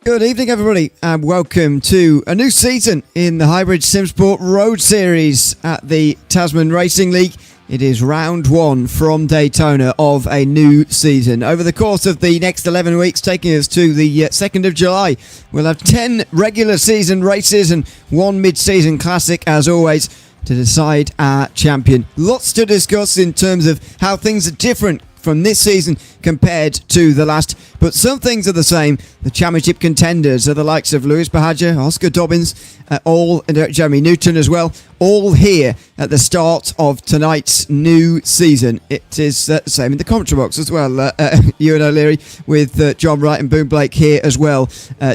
Good evening, everybody, and welcome to a new season in the Hybrid Simsport Road Series at the Tasman Racing League. It is round one from Daytona of a new season. Over the course of the next 11 weeks, taking us to the 2nd of July, we'll have 10 regular season races and one mid-season classic, as always, to decide our champion. Lots to discuss in terms of how things are different from this season compared to the last, but some things are the same. The championship contenders are the likes of Lewis Bahaja, Oscar Dobbins, Jeremy Newton as well, all here at the start of tonight's new season. It is the same in the commentary box as well. Ewan O'Leary with John Wright and Boone Blake here as well,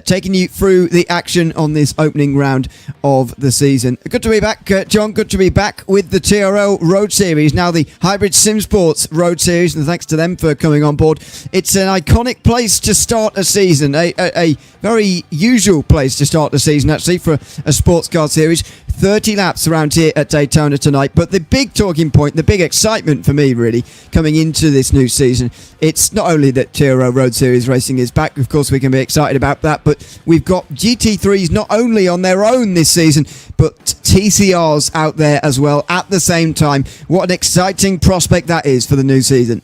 taking you through the action on this opening round of the season. Good to be back, John. Good to be back with the TRL Road Series, now the Hybrid Simsports Road Series, and thanks to them for coming on board. It's an iconic place to start a season, a very usual place to start the season actually for a sports car series. 30 laps around here at Daytona tonight. But the big talking point, the big excitement for me really coming into this new season, it's not only that TRL Road Series racing is back, of course we can be excited about that, but we've got GT3s not only on their own this season, but TCRs out there as well at the same time. What an exciting prospect that is for the new season.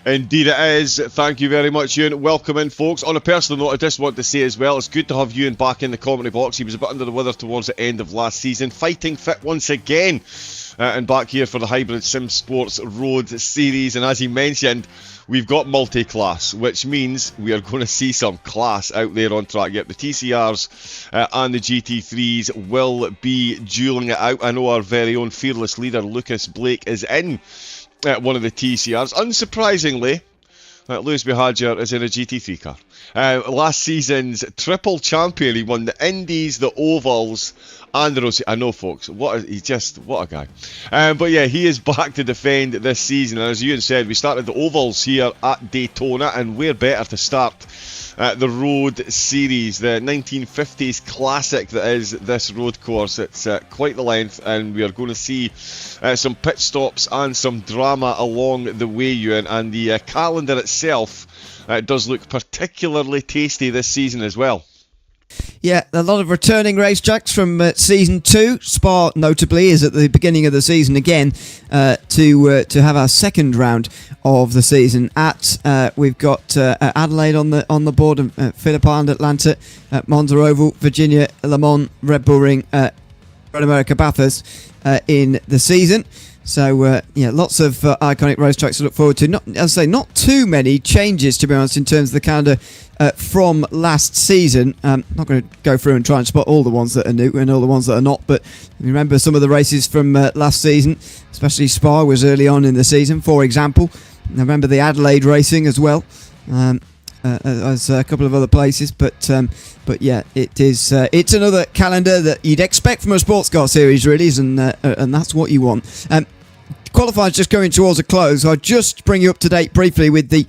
Indeed it is. Thank you very much, Ewan. Welcome in, folks. On a personal note, I just want to say as well, it's good to have Ewan back in the commentary box. He was a bit under the weather towards the end of last season. Fighting fit once again. And back here for the Hybrid Simsports Road Series. And as he mentioned, we've got multi-class, which means we are going to see some class out there on track. Yep, the TCRs and the GT3s will be duelling it out. I know our very own fearless leader, Lucas Blake, is in one of the TCRs. Unsurprisingly, Lewis Bahadjer is in a GT3 car. Last season's triple champion, he won the Indies, the Ovals, and the Road. I know, folks, what a guy. But yeah, he is back to defend this season. And as Ewan said, we started the Ovals here at Daytona, and where better to start the Road Series, the 1950s classic that is this road course. It's quite the length, and we are going to see some pit stops and some drama along the way, Ewan. And the calendar itself does look particularly tasty this season as well. Yeah, a lot of returning racetracks from Season 2. Spa, notably, is at the beginning of the season again to have our second round of the season. We've got Adelaide on the board, Phillip Island, Atlanta, Monza Oval, Virginia, Le Mans, Red Bull Ring, Road America Bathurst in the season. So, lots of iconic racetracks to look forward to. Not too many changes, to be honest, in terms of the calendar from last season. I'm not going to go through and try and spot all the ones that are new and all the ones that are not, but remember some of the races from last season, especially Spa was early on in the season, for example. I remember the Adelaide racing as well, as a couple of other places, but yeah, it's another calendar that you'd expect from a sports car series, really, and that's what you want. Qualifying's just going towards a close, so I'll just bring you up to date briefly with the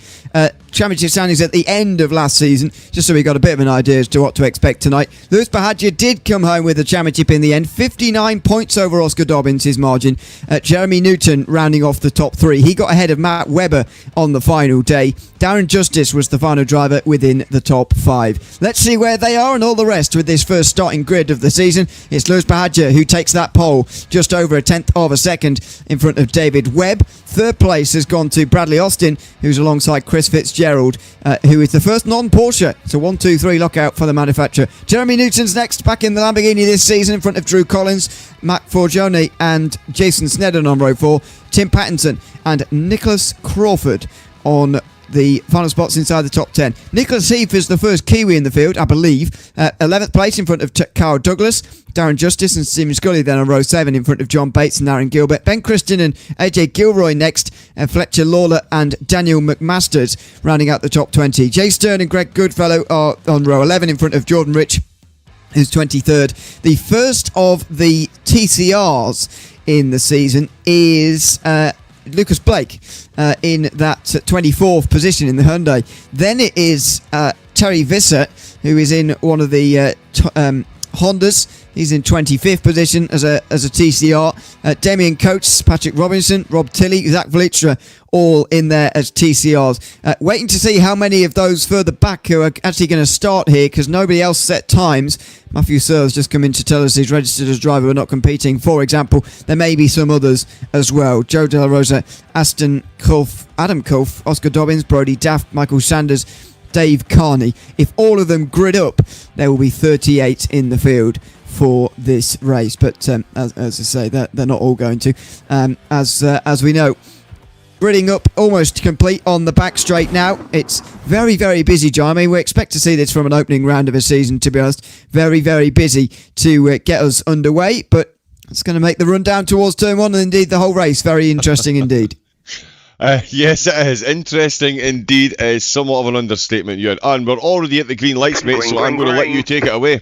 championship standings at the end of last season, just so we got a bit of an idea as to what to expect tonight. Lewis Bahadjer did come home with the championship in the end, 59 points over Oscar Dobbins, his margin. Jeremy Newton rounding off the top three. He got ahead of Matt Webber on the final day. Darren Justice was the final driver within the top five. Let's see where they are and all the rest with this first starting grid of the season. It's Lewis Bahadjer who takes that pole just over a tenth of a second in front of David Webb. Third place has gone to Bradley Austin, who's alongside Chris Fitzgerald, who is the first non-Porsche. It's a 1-2-3 lockout for the manufacturer. Jeremy Newton's next, back in the Lamborghini this season in front of Drew Collins, Matt Forgione and Jason Snedden on row 4, Tim Pattinson and Nicholas Crawford on the final spots inside the top 10. Nicholas Heath is the first Kiwi in the field, I believe. 11th place in front of Carl Douglas. Darren Justice and Stephen Scully then on row 7 in front of John Bates and Aaron Gilbert. Ben Christian and AJ Gilroy next. Fletcher Lawler and Daniel McMasters rounding out the top 20. Jay Stern and Greg Goodfellow are on row 11 in front of Jordan Rich, who's 23rd. The first of the TCRs in the season is Lucas Blake in that 24th position in the Hyundai. Then it is Terry Visser, who is in one of the Hondas. He's in 25th position as a TCR. Damien Coates, Patrick Robinson, Rob Tilley, Zach Valitstra, all in there as TCRs. Waiting to see how many of those further back who are actually going to start here, because nobody else set times. Matthew Searle's just come in to tell us he's registered as driver, we're not competing. For example, there may be some others as well. Joe De La Rosa, Aston Culf, Adam Culf, Oscar Dobbins, Brody Daft, Michael Sanders, Dave Carney. If all of them grid up, there will be 38 in the field for this race, but as I say, they're not all going to. As we know, gridding up almost complete on the back straight now. It's very, very busy, John. I mean, we expect to see this from an opening round of a season, to be honest. Very, very busy to get us underway, but it's going to make the run down towards turn one and indeed the whole race very interesting indeed. Yes, it is. Interesting indeed is somewhat of an understatement, Ewan. And we're already at the green lights, mate, so I'm going to let you take it away.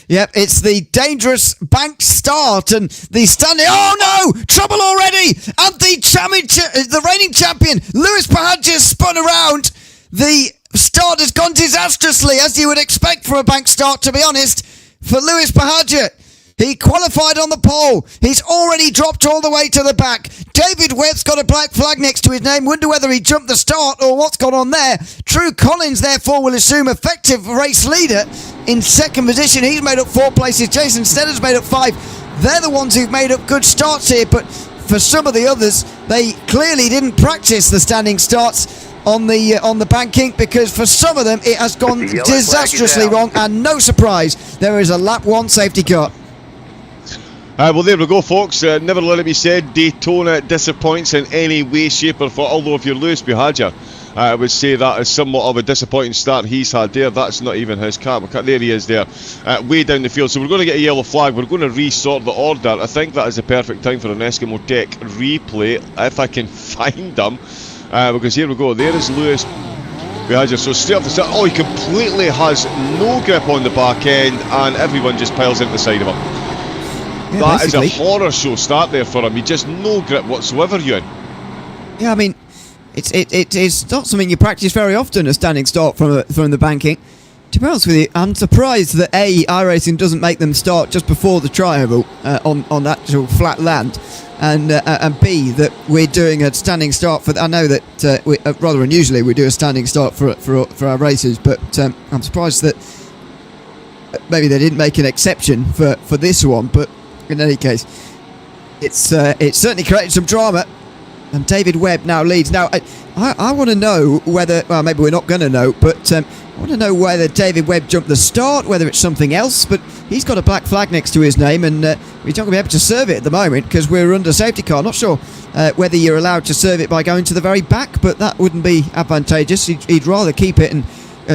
Yep, it's the dangerous bank start and the standing. Oh no! Trouble already! And the reigning champion, Lewis Bahadjer, spun around. The start has gone disastrously, as you would expect from a bank start, to be honest, for Lewis Bahadjer. He qualified on the pole. He's already dropped all the way to the back. David Webb's got a black flag next to his name. Wonder whether he jumped the start or what's gone on there. True Collins, therefore, will assume effective race leader in second position. He's made up 4 places. Jason Stedler's made up 5. They're the ones who've made up good starts here, but for some of the others, they clearly didn't practice the standing starts on the banking, because for some of them it has gone disastrously wrong, and no surprise, there is a lap 1 safety car. Well, there we go, folks. Never let it be said, Daytona disappoints in any way, shape or form. Although if you're Lewis Buhagiar, I would say that is somewhat of a disappointing start he's had there. That's not even his car. There he is there, way down the field. So we're going to get a yellow flag. We're going to resort the order. I think that is the perfect time for an Eskimo Tech replay, if I can find them. Because here we go, there is Lewis Buhagiar. So straight off the start, he completely has no grip on the back end, and everyone just piles into the side of him. Yeah, that is a horror show start there for him. He just no grip whatsoever, Ewan. Yeah, I mean, it's not something you practice very often, a standing start from the banking. To be honest with you, I'm surprised that iRacing doesn't make them start just before the tri-oval on actual flat land. And B, that we're doing a standing start for. I know that rather unusually we do a standing start for our races, but I'm surprised that maybe they didn't make an exception for this one. But in any case, it's certainly created some drama, and David Webb now leads. Now I want to know whether, well, maybe we're not going to know, but I want to know whether David Webb jumped the start, whether it's something else, but he's got a black flag next to his name, and we're not going to be able to serve it at the moment because we're under safety car. Not sure whether you're allowed to serve it by going to the very back, but that wouldn't be advantageous. He'd rather keep it and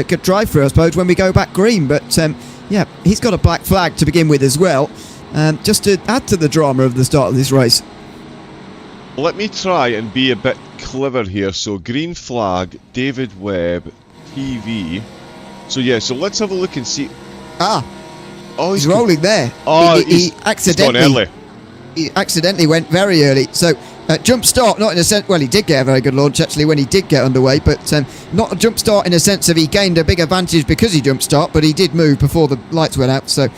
could drive through, I suppose, when we go back green. But yeah, he's got a black flag to begin with as well, just to add to the drama of the start of this race. Let me try and be a bit clever here. So green flag, David Webb, TV. So yeah, so let's have a look and see. Oh, he's rolling there. Oh, he accidentally went very early. So jump start, not in a sense. Well, he did get a very good launch actually when he did get underway, but not a jump start in a sense of he gained a big advantage because he jumped start, but he did move before the lights went out. So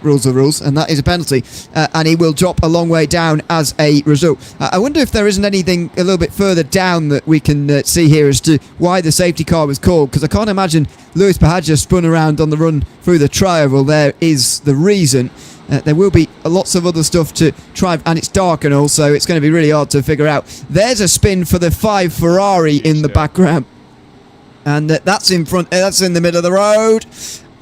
rules are rules, and that is a penalty, and he will drop a long way down as a result. I wonder if there isn't anything a little bit further down that we can see here as to why the safety car was called, because I can't imagine Lewis Buhagiar spun around on the run through the tri-oval. There is the reason. There will be lots of other stuff to try, and it's dark and all, so it's going to be really hard to figure out. There's a spin for the 5 Ferrari in the background, and that's in front. That's in the middle of the road.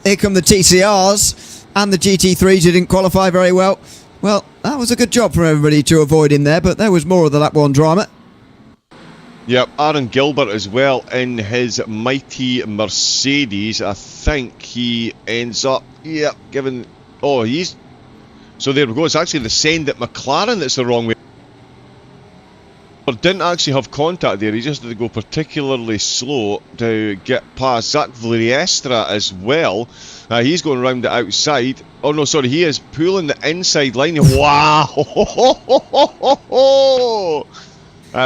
Here come the TCRs and the GT3s who didn't qualify very well. Well, that was a good job for everybody to avoid in there, but there was more of the lap 1 drama. Yep, Aaron Gilbert as well in his mighty Mercedes. I think he ends up, given. Oh, he's. So there we go, it's actually the send at McLaren that's the wrong way. But didn't actually have contact there, he just had to go particularly slow to get past Zach Vliestra as well. He's going around the outside. Oh no, sorry, he is pulling the inside line. Wow!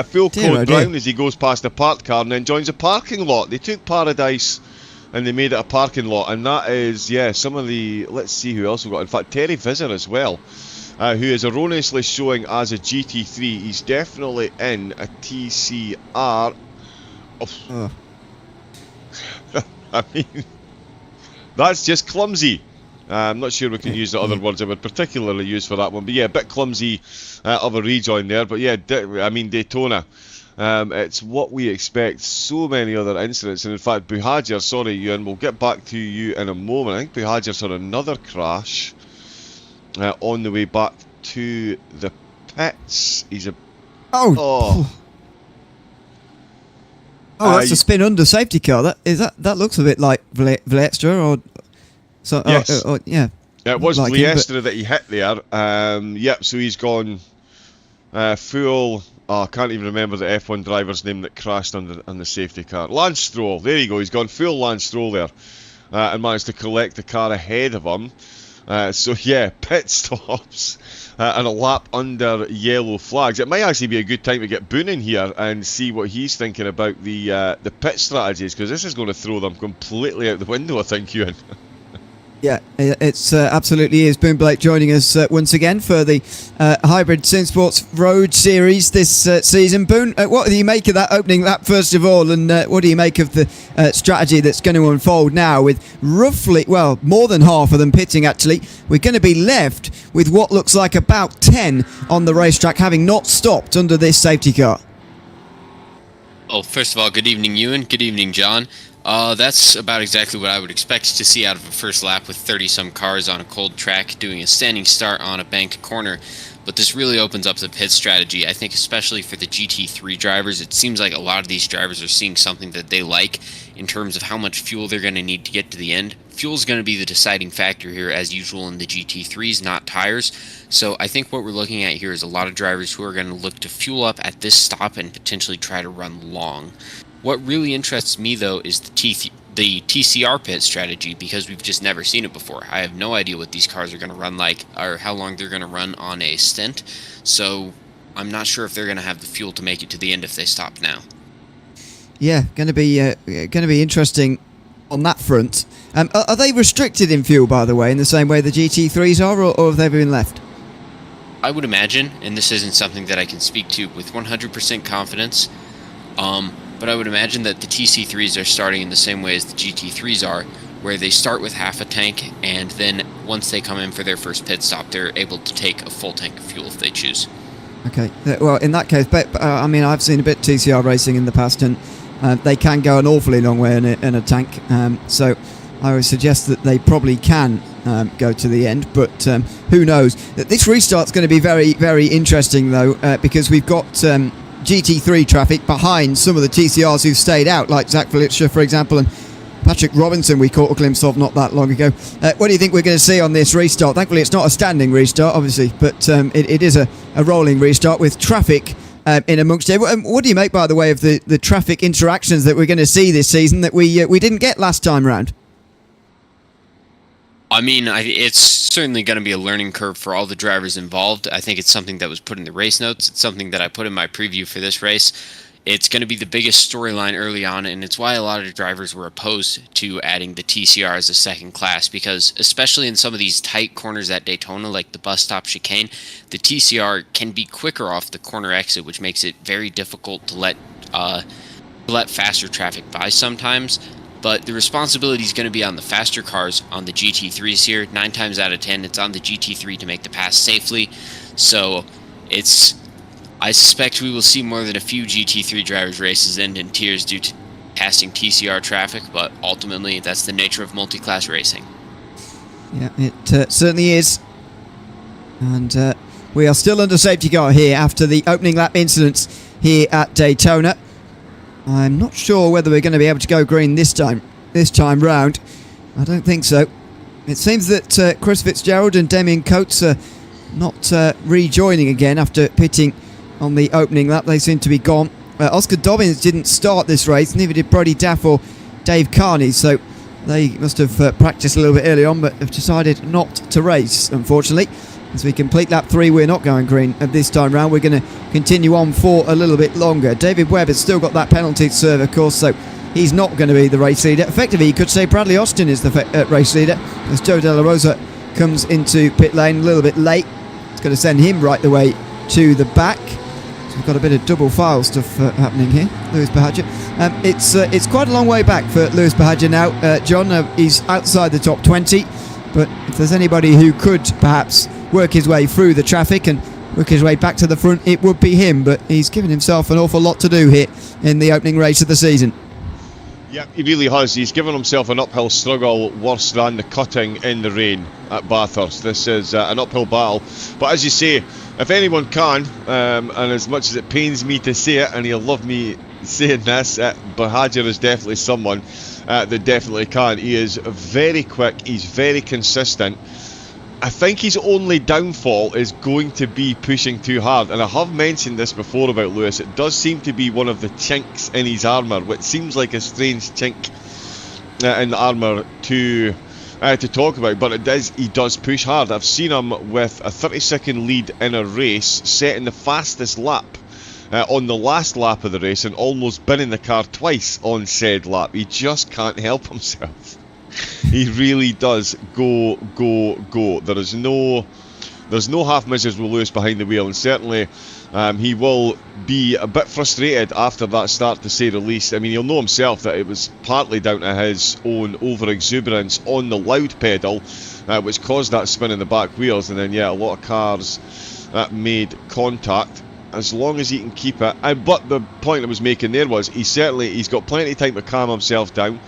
Full code brown as he goes past the parked car and then joins a parking lot. They took Paradise and they made it a parking lot, and that is, some of the, let's see who else we've got. In fact, Terry Vizzer as well, who is erroneously showing as a GT3. He's definitely in a TCR. I mean, that's just clumsy. I'm not sure we can use the other words I would particularly use for that one, but yeah, a bit clumsy of a rejoin there. But yeah, I mean, Daytona. It's what we expect. So many other incidents, and in fact, Buhagiar, sorry, Ewan, we'll get back to you in a moment. I think Buhagiar's had another crash on the way back to the pits. He's a that's a spin under safety car. That looks a bit like Vliestra or so. Yes. Yeah. It was like Vliestra that he hit there. So he's gone full. I can't even remember the F1 driver's name that crashed on the safety car. Lance Stroll, there you go, he's gone full Lance Stroll there and managed to collect the car ahead of him. So yeah, pit stops and a lap under yellow flags. It might actually be a good time to get Boone in here and see what he's thinking about the pit strategies, because this is going to throw them completely out the window, I think, Ewan. Yeah, it's absolutely is. Boone Blake joining us once again for the Hybrid Simsports Road Series this season. Boone, what do you make of that opening lap first of all, and what do you make of the strategy that's going to unfold now with roughly, well, more than half of them pitting actually? We're going to be left with what looks like about 10 on the racetrack having not stopped under this safety car. Well, first of all, good evening, Ewan. Good evening, John. That's about exactly what I would expect to see out of a first lap with 30-some cars on a cold track doing a standing start on a banked corner. But this really opens up the pit strategy. I think especially for the GT3 drivers, it seems like a lot of these drivers are seeing something that they like in terms of how much fuel they're going to need to get to the end. Fuel is going to be the deciding factor here, as usual in the GT3s, not tires. So I think what we're looking at here is a lot of drivers who are going to look to fuel up at this stop and potentially try to run long. What really interests me, though, is the TCR pit strategy, because we've just never seen it before. I have no idea what these cars are going to run like, or how long they're going to run on a stint, so I'm not sure if they're going to have the fuel to make it to the end if they stop now. Yeah, going to be interesting on that front. Are they restricted in fuel, by the way, in the same way the GT3s are, or have they been left? I would imagine, and this isn't something that I can speak to with 100% confidence, but I would imagine that the TC3s are starting in the same way as the GT3s are, where they start with half a tank, and then once they come in for their first pit stop, they're able to take a full tank of fuel if they choose. Okay, well, in that case, but I mean, I've seen a bit of TCR racing in the past, and they can go an awfully long way in a tank, so I would suggest that they probably can go to the end, but who knows. This restart's going to be very, very interesting, though, because we've got GT3 traffic behind some of the TCRs who've stayed out, like Zach Felicia, for example, and Patrick Robinson we caught a glimpse of not that long ago. What do you think we're going to see on this restart? Thankfully it's not a standing restart, obviously, but it is a rolling restart with traffic in amongst it. What do you make, by the way, of the traffic interactions that we're going to see this season that we didn't get last time round? I mean, it's certainly going to be a learning curve for all the drivers involved. I think it's something that was put in the race notes. It's something that I put in my preview for this race. It's going to be the biggest storyline early on, and it's why a lot of drivers were opposed to adding the TCR as a second class, because especially in some of these tight corners at Daytona, like the bus stop chicane, the TCR can be quicker off the corner exit, which makes it very difficult to let faster traffic by sometimes. But the responsibility is going to be on the faster cars, on the GT3s here. 9 times out of 10, it's on the GT3 to make the pass safely. So I suspect we will see more than a few GT3 drivers races end in tears due to passing TCR traffic, but ultimately that's the nature of multi-class racing. Yeah, it certainly is. And we are still under safety car here after the opening lap incidents here at Daytona. I'm not sure whether we're going to be able to go green this time round. I don't think so. It seems that Chris Fitzgerald and Damien Coates are not rejoining again after pitting on the opening lap. They seem to be gone. Oscar Dobbins didn't start this race, neither did Brody Daff or Dave Carney, so they must have practiced a little bit early on, but have decided not to race, unfortunately. As we complete lap 3, we're not going green at this time round. We're going to continue on for a little bit longer. David Webb has still got that penalty to serve, of course, so he's not going to be the race leader. Effectively, you could say Bradley Austin is the race leader, as Joe De La Rosa comes into pit lane a little bit late. It's going to send him right the way to the back. So we've got a bit of double file stuff happening here. Lewis Bahadja. It's quite a long way back for Lewis Bahadja now. John, he's outside the top 20, but if there's anybody who could perhaps work his way through the traffic and work his way back to the front, it would be him, but he's given himself an awful lot to do here in the opening race of the season. Yeah, he really has. He's given himself an uphill struggle worse than the cutting in the rain at Bathurst. This is an uphill battle, but as you say, if anyone can, and as much as it pains me to say it, and he'll love me saying this, Bahadja is definitely someone that definitely can. He is very quick, he's very consistent. I think his only downfall is going to be pushing too hard, and I have mentioned this before about Lewis. It does seem to be one of the chinks in his armour, which seems like a strange chink in the armour to talk about, but he does push hard. I've seen him with a 30-second lead in a race, setting the fastest lap on the last lap of the race, and almost binning the car twice on said lap. He just can't help himself. He really does go. There's no half measures with Lewis behind the wheel, and certainly he will be a bit frustrated after that start, to say the least. I mean, he'll know himself that it was partly down to his own over-exuberance on the loud pedal, which caused that spin in the back wheels, and then, yeah, a lot of cars made contact. As long as he can keep it. But the point I was making there was, he's got plenty of time to calm himself down,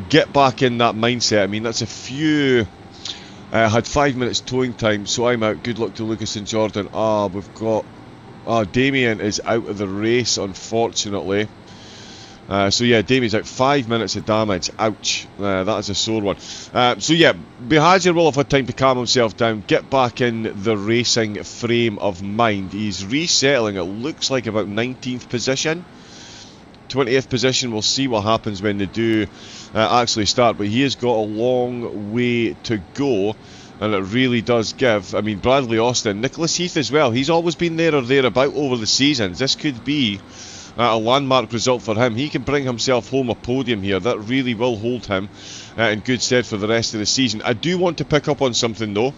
get back in that mindset. I mean, that's a few... had 5 minutes towing time, so I'm out. Good luck to Lucas and Jordan. We've got... Damien is out of the race, unfortunately. So yeah, Damien's out. 5 minutes of damage. Ouch. That is a sore one. So yeah, Bihajer will have had time to calm himself down, get back in the racing frame of mind. He's resettling, it looks like, about 19th position. 20th position. We'll see what happens when they do actually start. But he has got a long way to go. And it really does give. I mean, Bradley Austin, Nicholas Heath as well. He's always been there or thereabout over the seasons. This could be a landmark result for him. He can bring himself home a podium here. That really will hold him in good stead for the rest of the season. I do want to pick up on something though.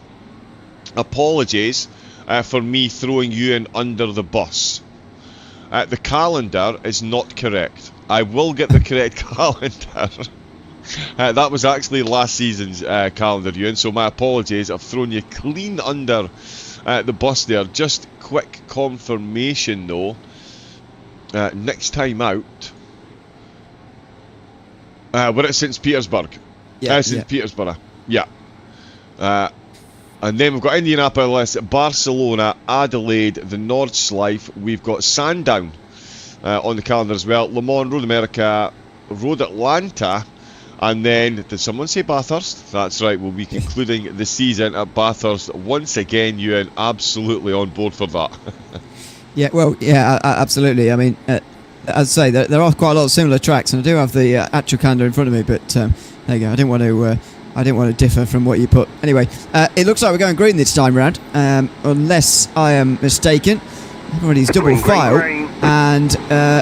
Apologies for me throwing you in under the bus. The calendar is not correct. I will get the correct calendar. That was actually last season's calendar, Ewan, so my apologies. I've thrown you clean under the bus there. Just quick confirmation though. Next time out, we're at St. Petersburg. St. Petersburg. Yeah. And then we've got Indianapolis, Barcelona, Adelaide, the Nordschleife. We've got Sandown on the calendar as well. Le Mans, Road America, Road Atlanta. And then, did someone say Bathurst? That's right, we'll be concluding the season at Bathurst once again. Ewan, absolutely on board for that. Yeah, well, yeah, absolutely. I mean, as I say, there are quite a lot of similar tracks, and I do have the actual calendar in front of me. But there you go. I didn't want to differ from what you put. Anyway, it looks like we're going green this time round, unless I am mistaken. Everybody's double file, and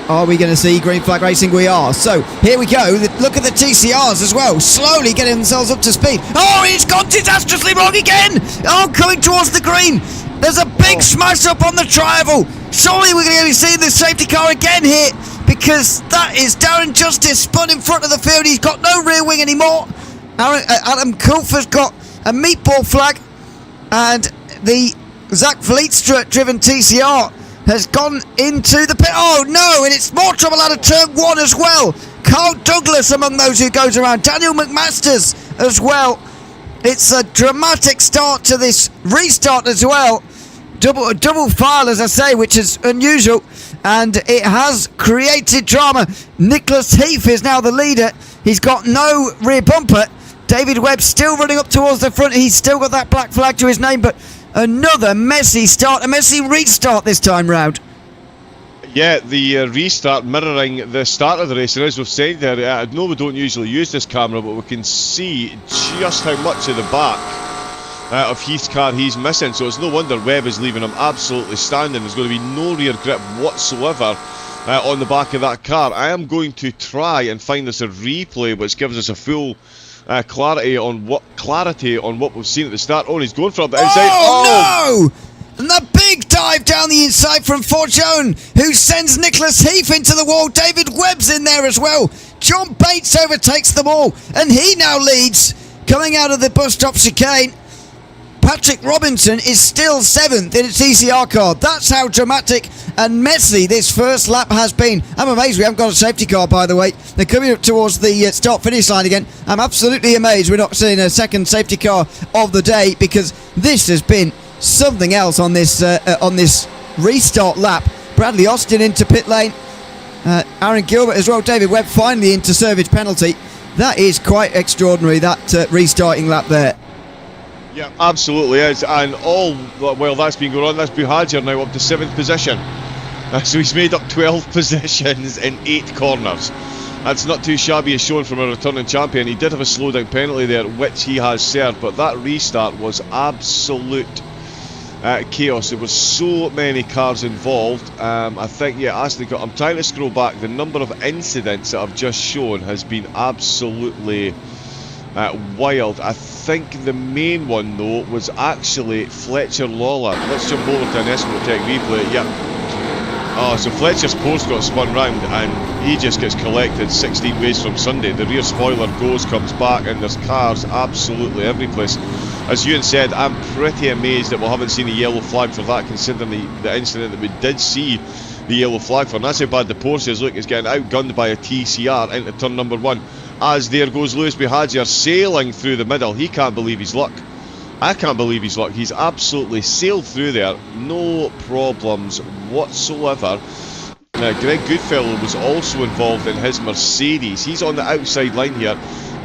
are we going to see green flag racing? We are. So here we go. Look at the TCRs as well, slowly getting themselves up to speed. Oh, it's gone disastrously wrong again. Oh, coming towards the green. There's a big smash up on the tri-oval. Surely we're going to be seeing the safety car again here, because that is Darren Justice spun in front of the field. He's got no rear wing anymore. Adam Kulfer's got a meatball flag, and the Zach Vlietstra driven TCR has gone into the pit. Oh no, and it's more trouble out of turn one as well. Carl Douglas among those who goes around. Daniel McMasters as well. It's a dramatic start to this restart as well. Double file, as I say, which is unusual, and it has created drama. Nicholas Heath is now the leader. He's got no rear bumper. David Webb still running up towards the front. He's still got that black flag to his name, but another messy start, a messy restart this time round. Yeah, the restart mirroring the start of the race, and as we've said there, I know we don't usually use this camera, but we can see just how much of the back of Heath's car he's missing, so it's no wonder Webb is leaving him absolutely standing. There's going to be no rear grip whatsoever on the back of that car. I am going to try and find us a replay which gives us a full clarity on what we've seen at the start. Oh, and he's going for the inside. Oh no! And the big dive down the inside from Fortune, who sends Nicholas Heath into the wall. David Webb's in there as well. John Bates overtakes them all, and he now leads coming out of the bus stop chicane. Patrick Robinson is still 7th in a TCR car. That's how dramatic and messy this first lap has been. I'm amazed we haven't got a safety car, by the way. They're coming up towards the start-finish line again. I'm absolutely amazed we're not seeing a second safety car of the day, because this has been something else on this restart lap. Bradley Austin into pit lane. Aaron Gilbert as well. David Webb finally into service penalty. That is quite extraordinary, that restarting lap there. Yeah, absolutely is. And all while that's been going on, that's Buhagiar now up to 7th position. So he's made up 12 positions in 8 corners. That's not too shabby as shown from a returning champion. He did have a slowdown penalty there, which he has served, but that restart was absolute chaos. There were so many cars involved. I think, yeah, Aston, I'm trying to scroll back. The number of incidents that I've just shown has been absolutely wild. I think the main one though was actually Fletcher Lawler. Let's jump over to an Escotech replay. Yep. Oh, so Fletcher's post got spun round and he just gets collected 16 ways from Sunday. The rear spoiler goes, comes back, and there's cars absolutely every place. As Ewan said, I'm pretty amazed that we haven't seen a yellow flag for that, considering the incident that we did see the yellow flag for. And that's how bad the Porsche is. Look, it's getting outgunned by a TCR into turn number 1. As there goes Lewis Buhagiar sailing through the middle. He can't believe his luck. I can't believe his luck. He's absolutely sailed through there. No problems whatsoever. Now, Greg Goodfellow was also involved in his Mercedes. He's on the outside line here.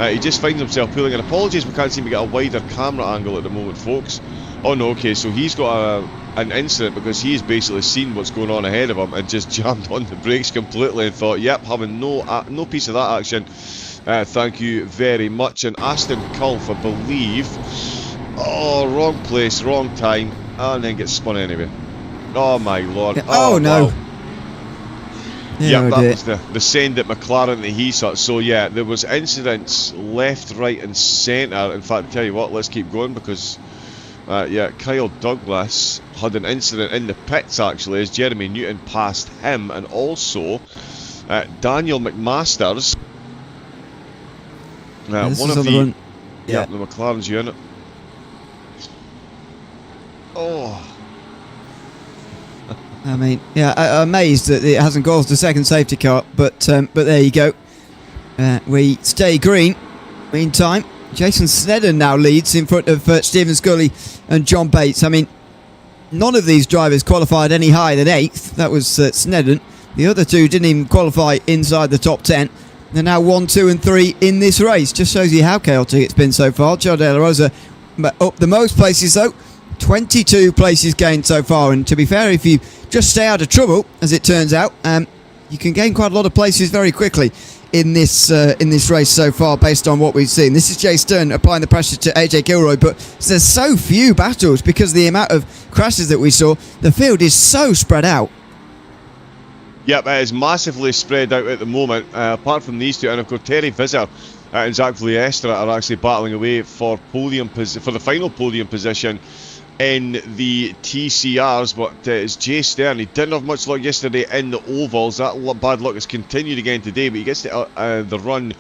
He just finds himself pulling. And apologies, we can't seem to get a wider camera angle at the moment, folks. Oh no, okay, so he's got an incident because he's basically seen what's going on ahead of him and just jammed on the brakes completely and thought, yep, having no piece of that action. Thank you very much. And Aston Culf, I believe. Oh, wrong place, wrong time, and then gets spun anyway. Oh my lord. Oh no. Wow. Yeah, that was the send at McLaren that he saw. So yeah, there was incidents left, right and centre. In fact, tell you what, let's keep going because yeah, Kyle Douglas had an incident in the pits actually as Jeremy Newton passed him, and also Daniel McMasters, one of the McLaren's unit. Oh, I mean, yeah, I'm amazed that it hasn't caused a second safety car, but there you go. We stay green. Meantime, Jason Snedden now leads in front of Stephen Scully and John Bates. I mean, none of these drivers qualified any higher than 8th. That was Snedden. The other two didn't even qualify inside the top 10. They're now 1, 2 and 3 in this race. Just shows you how chaotic it's been so far. Joe De La Rosa up the most places though. 22 places gained so far, and to be fair, if you just stay out of trouble, as it turns out, you can gain quite a lot of places very quickly in this race so far, based on what we've seen. This is Jay Stern applying the pressure to AJ Gilroy, but there's so few battles because of the amount of crashes that we saw. The field is so spread out. Yep, it is massively spread out at the moment, apart from these two, and of course Terry Vizzer and Zach Vliestra are actually battling away for the final podium position in the TCRs, but it's Jay Stern. He didn't have much luck yesterday in the ovals. That bad luck has continued again today, but he gets the run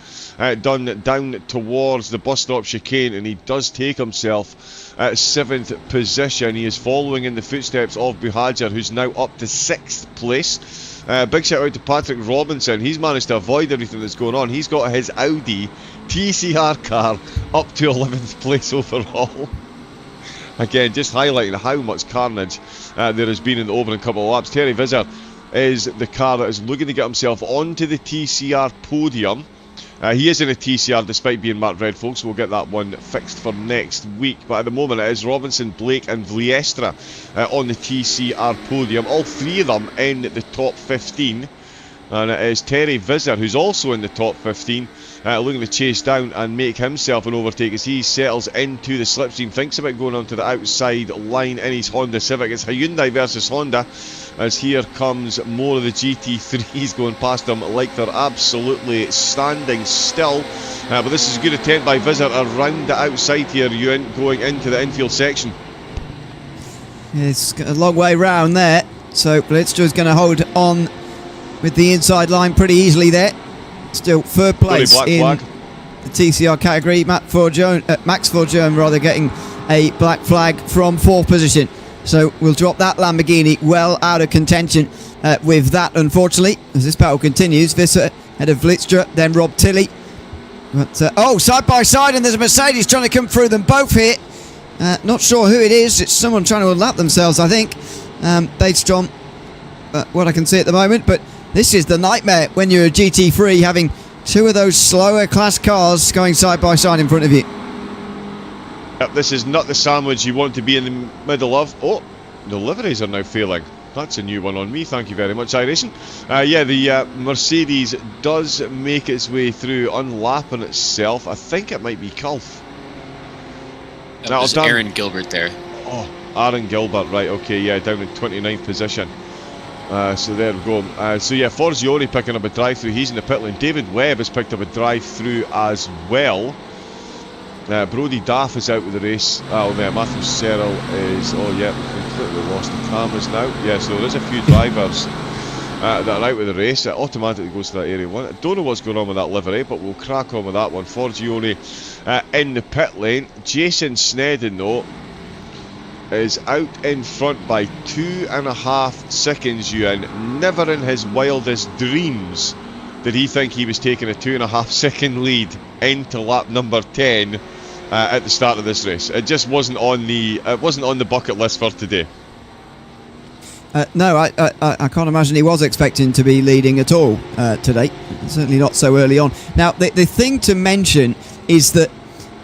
done down towards the bus stop chicane, and he does take himself at 7th position. He is following in the footsteps of Buhagiar, who's now up to 6th place. Big shout out to Patrick Robinson. He's managed to avoid everything that's going on. He's got his Audi TCR car up to 11th place overall. Again, just highlighting how much carnage there has been in the opening couple of laps. Terry Vizzer is the car that is looking to get himself onto the TCR podium. He is in a TCR despite being marked red, folks. We'll get that one fixed for next week. But at the moment, it is Robinson, Blake and Vliestra on the TCR podium. All three of them in the top 15. And it is Terry Vizzer, who's also in the top 15, looking to chase down and make himself an overtake as he settles into the slipstream. Thinks about going onto the outside line in his Honda Civic. It's Hyundai versus Honda, as here comes more of the GT3s going past them like they're absolutely standing still. But this is a good attempt by Vizzer around the outside here, Ewan, going into the infield section. It's got a long way round there, so Blitzster's going to hold on with the inside line pretty easily there. Still third place in the TCR category. Max Forgione getting a black flag from 4th position. So we'll drop that Lamborghini well out of contention with that, unfortunately, as this battle continues. Visser ahead of Vlietstra, then Rob Tilley. But side by side, and there's a Mercedes trying to come through them both here. Not sure who it is. It's someone trying to unlap themselves, I think, based on what I can see at the moment. But this is the nightmare when you're a GT3, having two of those slower class cars going side by side in front of you. Yep, this is not the sandwich you want to be in the middle of. Oh, the liveries are now failing. That's a new one on me. Thank you very much, iRacing. Yeah, the Mercedes does make its way through, unlapping itself. I think it might be Culf. That was Aaron Gilbert there. Oh, Aaron Gilbert, right, okay, yeah, down in 29th position. So there we go. So yeah, Forgione picking up a drive-through. He's in the pit lane. David Webb has picked up a drive-through as well. Brodie Daff is out of the race. Matthew Serrell is, completely lost the cameras now. Yeah, so there is a few drivers that are out of the race. It automatically goes to that area 1. I don't know what's going on with that livery, but we'll crack on with that one. Forgione in the pit lane. Jason Snedden, though, is out in front by 2.5 seconds, Ewan. Never in his wildest dreams did he think he was taking a 2.5 second lead into lap number 10 at the start of this race. It just wasn't on the bucket list for today. No, I can't imagine he was expecting to be leading at all today. Certainly not so early on. Now, the thing to mention is that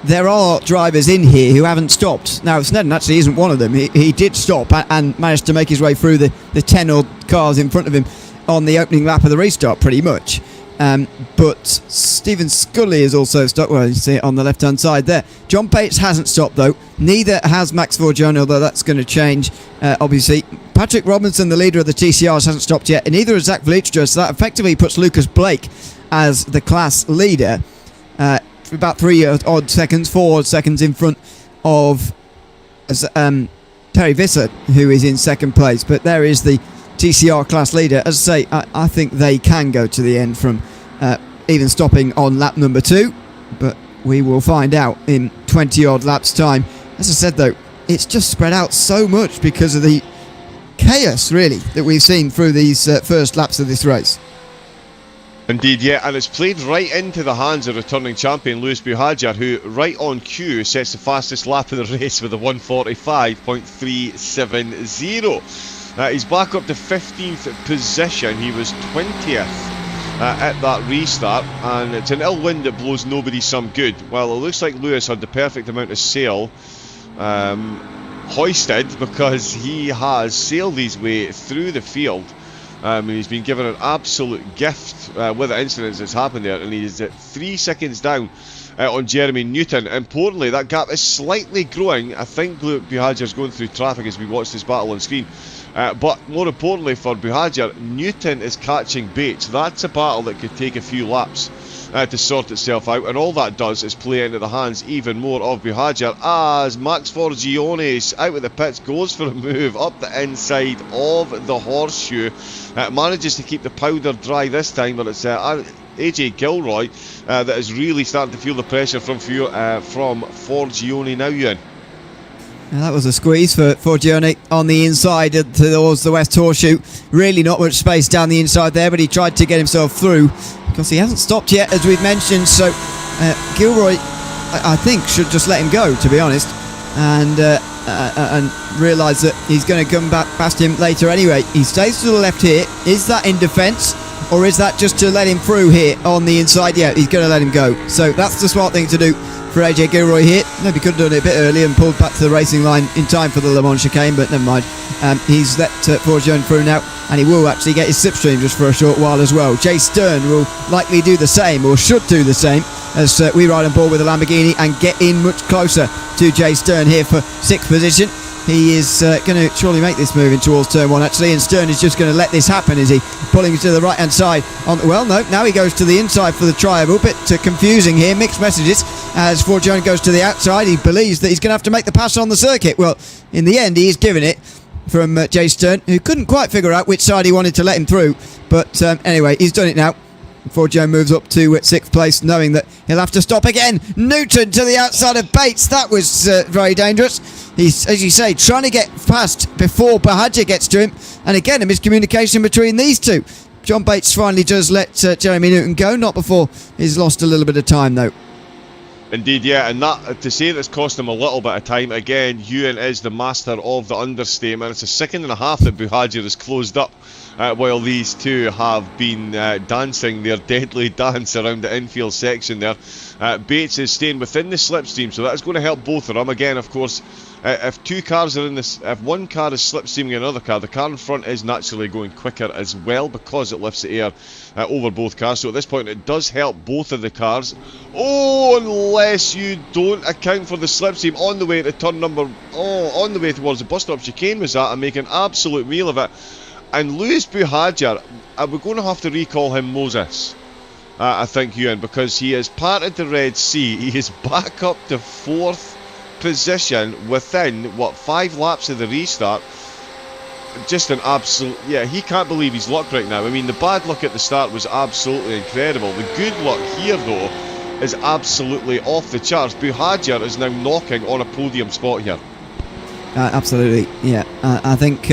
there are drivers in here who haven't stopped. Now, Snedden actually isn't one of them. He did stop and managed to make his way through the 10 odd cars in front of him on the opening lap of the restart, pretty much. But Stephen Scully is also stopped. Well, you see it on the left-hand side there. John Bates hasn't stopped, though. Neither has Max Forgione, although that's going to change, obviously. Patrick Robinson, the leader of the TCRs, hasn't stopped yet, and neither has Zach Valichka, so that effectively puts Lucas Blake as the class leader. About 4 odd seconds in front of Terry Visser, who is in second place. But there is the TCR class leader. As I say, I think they can go to the end from even stopping on lap number 2, but we will find out in 20 odd laps time. As I said, though, it's just spread out so much because of the chaos, really, that we've seen through these first laps of this race. Indeed, yeah, and it's played right into the hands of returning champion Lewis Buhagiar, who right on cue sets the fastest lap of the race with a 1:45.370. He's back up to 15th position. He was 20th at that restart, and it's an ill wind that blows nobody some good. Well, it looks like Lewis had the perfect amount of sail hoisted, because he has sailed his way through the field. He's been given an absolute gift with the incidents that's happened there, and he's at 3 seconds down on Jeremy Newton. Importantly, that gap is slightly growing. I think Buhagiar's going through traffic as we watch this battle on screen. But more importantly for Buhagiar, Newton is catching Bates. That's a battle that could take a few laps to sort itself out, and all that does is play into the hands even more of Buhagiar, as Max Forgione out of the pits goes for a move up the inside of the horseshoe, manages to keep the powder dry this time, but it's AJ Gilroy that is really starting to feel the pressure from Forgione now, Ewan. That was a squeeze for Forgione on the inside towards the West Horseshoe. Really not much space down the inside there, but he tried to get himself through because he hasn't stopped yet, as we've mentioned. So Gilroy, I think, should just let him go, to be honest, and realise that he's going to come back past him later anyway. He stays to the left here. Is that in defence, or is that just to let him through here on the inside? Yeah, he's going to let him go. So that's the smart thing to do for AJ Gilroy here. Maybe could have done it a bit earlier and pulled back to the racing line in time for the Le Mans chicane, but never mind. He's let Forgione through now, and he will actually get his slipstream just for a short while as well. Jay Stern will likely do the same, or should do the same, as we ride on board with the Lamborghini and get in much closer to Jay Stern here for 6th position. He is going to surely make this move in towards turn 1, actually, and Stern is just going to let this happen, is he? Pulling to the right hand side. Well, no, now he goes to the inside for the triangle. Bit confusing here, mixed messages, as Forgione goes to the outside. He believes that he's going to have to make the pass on the circuit. Well, in the end, he is giving it from Jay Stern, who couldn't quite figure out which side he wanted to let him through. But anyway, he's done it now. Forgione moves up to 6th place, knowing that he'll have to stop again. Newton to the outside of Bates. That was very dangerous. He's, as you say, trying to get past before Buhagiar gets to him. And again, a miscommunication between these two. John Bates finally does let Jeremy Newton go, not before he's lost a little bit of time, though. Indeed, yeah, and that, to say that's cost him a little bit of time, again, Ewan is the master of the understatement. It's a second and a half that Buhagiar has closed up while these two have been dancing their deadly dance around the infield section there. Bates is staying within the slipstream, so that's going to help both of them. Again, of course, if two cars are in this, if one car is slipstreaming another car, the car in front is naturally going quicker as well because it lifts the air over both cars. So at this point, it does help both of the cars. Oh, unless you don't account for the slipstream on the way to turn number, on the way towards the bus stop chicane was that, and make an absolute meal of it. And Lewis Buhagiar, we're going to have to recall him Moses, I think, Ewan, because he has parted the Red Sea. He is back up to 4th position within, 5 laps of the restart. Just an absolute, he can't believe his luck right now. I mean, the bad luck at the start was absolutely incredible. The good luck here, though, is absolutely off the charts. Buhagiar is now knocking on a podium spot here. Absolutely, yeah. I think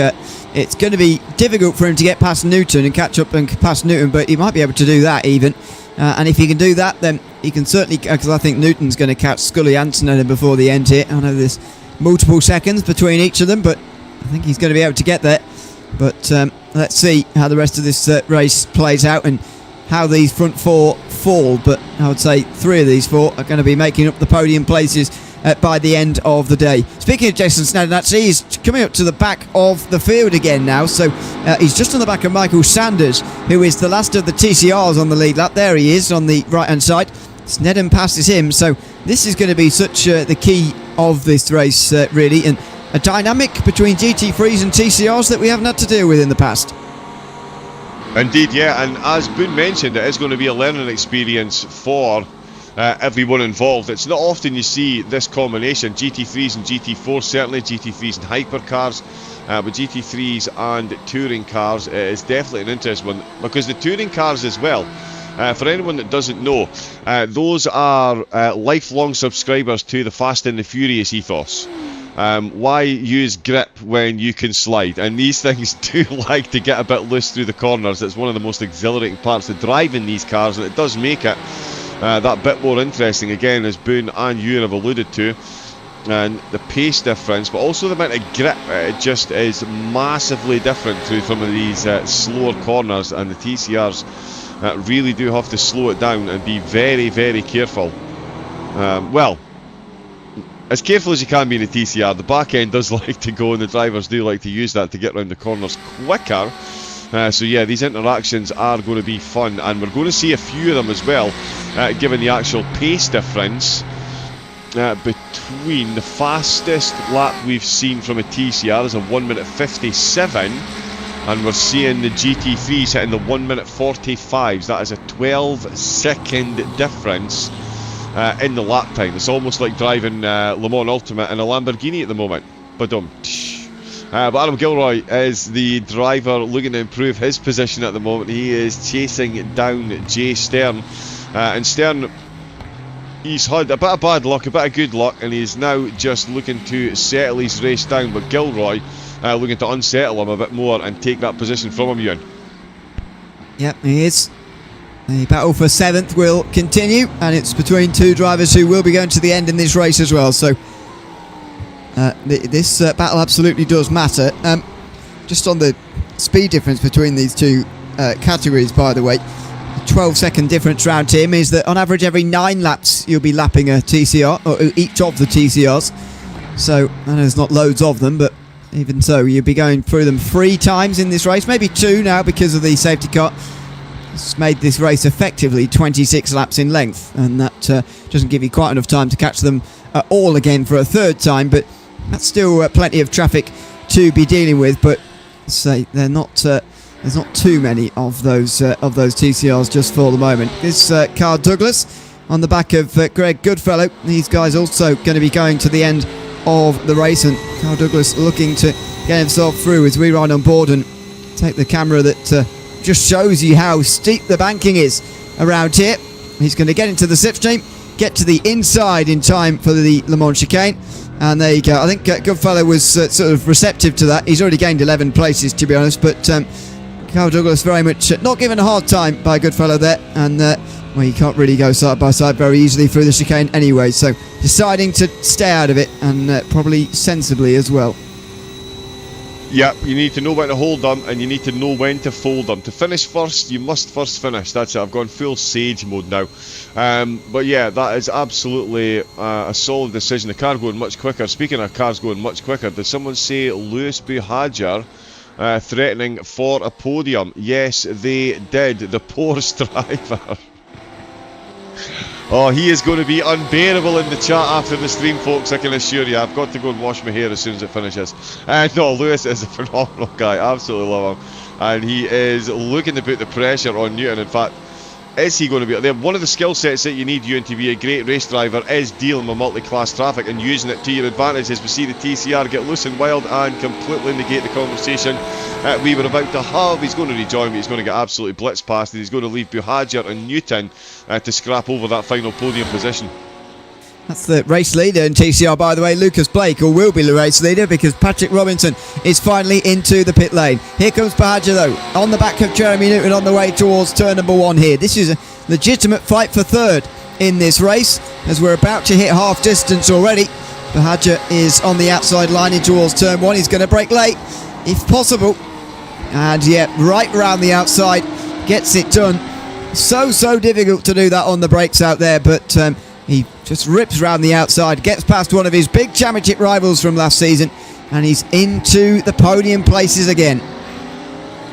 it's going to be difficult for him to get past Newton and catch up and past Newton, but he might be able to do that even. And if he can do that, then he can certainly, because I think Newton's going to catch Scully Antonoda before the end here. I know there's multiple seconds between each of them, but I think he's going to be able to get there. But let's see how the rest of this race plays out and how these front 4 fall. But I would say 3 of these 4 are going to be making up the podium places by the end of the day. Speaking of Jason Snedden, actually, he's coming up to the back of the field again now. So he's just on the back of Michael Sanders, who is the last of the TCRs on the lead lap. There he is on the right-hand side. Snedden passes him. So this is going to be such the key of this race, really, and a dynamic between GT3s and TCRs that we haven't had to deal with in the past. Indeed, yeah, and as Boone mentioned, it is going to be a learning experience for everyone involved. It's not often you see this combination, GT3s and GT4s, certainly GT3s and hypercars, but GT3s and touring cars is definitely an interesting one, because the touring cars as well, for anyone that doesn't know, those are lifelong subscribers to the Fast and the Furious ethos. Why use grip when you can slide? And these things do like to get a bit loose through the corners. It's one of the most exhilarating parts of driving these cars, and it does make it that bit more interesting, again, as Boone and Ewan have alluded to. And the pace difference, but also the amount of grip, it just is massively different through some of these slower corners, and the TCRs really do have to slow it down and be very, very careful. Well, as careful as you can be in a TCR. The back end does like to go, and the drivers do like to use that to get around the corners quicker. So yeah, these interactions are going to be fun, and we're going to see a few of them as well, given the actual pace difference between the fastest lap we've seen from a TCR is a 1:57, and we're seeing the GT3s hitting the 1:45s. That is a 12-second difference in the lap time. It's almost like driving Le Mans Ultimate in a Lamborghini at the moment. But Adam Gilroy is the driver looking to improve his position at the moment. He is chasing down Jay Stern, and Stern, he's had a bit of bad luck, a bit of good luck, and he's now just looking to settle his race down. But Gilroy looking to unsettle him a bit more and take that position from him, Ewan. Yep, he is. The battle for 7th will continue, and it's between 2 drivers who will be going to the end in this race as well. So this battle absolutely does matter. Just on the speed difference between these 2 categories, by the way, the 12-second difference round here means that on average every 9 laps you'll be lapping a TCR, or each of the TCRs. So I know there's not loads of them, but even so, you'll be going through them 3 times in this race, maybe 2 now because of the safety car. It's made this race effectively 26 laps in length, and that doesn't give you quite enough time to catch them all again for a 3rd time, but that's still plenty of traffic to be dealing with. But say they're not there's not too many of those TCRs just for the moment. This Carl Douglas on the back of Greg Goodfellow. These guys also going to be going to the end of the race, and Carl Douglas looking to get himself through as we ride on board and take the camera that just shows you how steep the banking is around here. He's going to get into the slipstream, get to the inside in time for the Le Mans chicane, and there you go. I think Goodfellow was sort of receptive to that. He's already gained 11 places, to be honest, but Carl Douglas very much not given a hard time by Goodfellow there, and well, you can't really go side by side very easily through the chicane anyway, so deciding to stay out of it, and probably sensibly as well. Yeah, you need to know when to hold them, and you need to know when to fold them. To finish first, you must first finish. That's it. I've gone full Sage mode now. But yeah, that is absolutely a solid decision. The car going much quicker. Speaking of cars going much quicker, did someone say Lewis Buhagiar threatening for a podium? Yes, they did. The Porsche driver. Oh, he is going to be unbearable in the chat after the stream, folks, I can assure you. I've got to go and wash my hair as soon as it finishes. No, Lewis is a phenomenal guy. Absolutely love him. And he is looking to put the pressure on Newton. In fact, is he going to be up there? One of the skill sets that you need, Ewan, to be a great race driver is dealing with multi-class traffic and using it to your advantage, as we see the TCR get loose and wild and completely negate the conversation we were about to have. He's going to rejoin, but he's going to get absolutely blitzed past, and he's going to leave Buhagiar and Newton to scrap over that final podium position. That's the race leader in TCR, by the way, Lucas Blake, or will be the race leader, because Patrick Robinson is finally into the pit lane. Here comes Buhagiar, though, on the back of Jeremy Newton on the way towards turn number 1 here. This is a legitimate fight for third in this race, as we're about to hit half distance already. Buhagiar is on the outside line in towards turn 1. He's going to brake late, if possible. And yeah, right round the outside, gets it done. So difficult to do that on the brakes out there, but he just rips round the outside, gets past one of his big championship rivals from last season, and he's into the podium places again.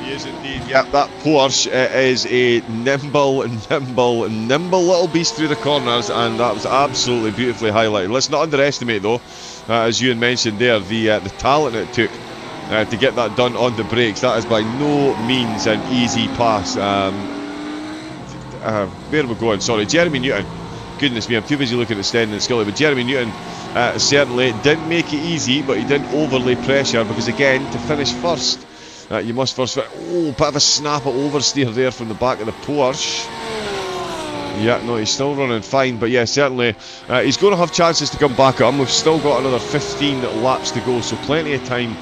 He is indeed. Yep, that Porsche is a nimble little beast through the corners, and that was absolutely beautifully highlighted. Let's not underestimate, though, as Ewan mentioned there, the talent it took to get that done on the brakes. That is by no means an easy pass. Where are we going? Sorry, Jeremy Newton. Goodness me, I'm too busy looking at Stenning and Scully, but Jeremy Newton certainly didn't make it easy, but he didn't overlay pressure, because again, to finish first, you must first... bit of a snap at oversteer there from the back of the Porsche. Yeah, no, he's still running fine, but yeah, certainly he's going to have chances to come back up. We've still got another 15 laps to go, so plenty of time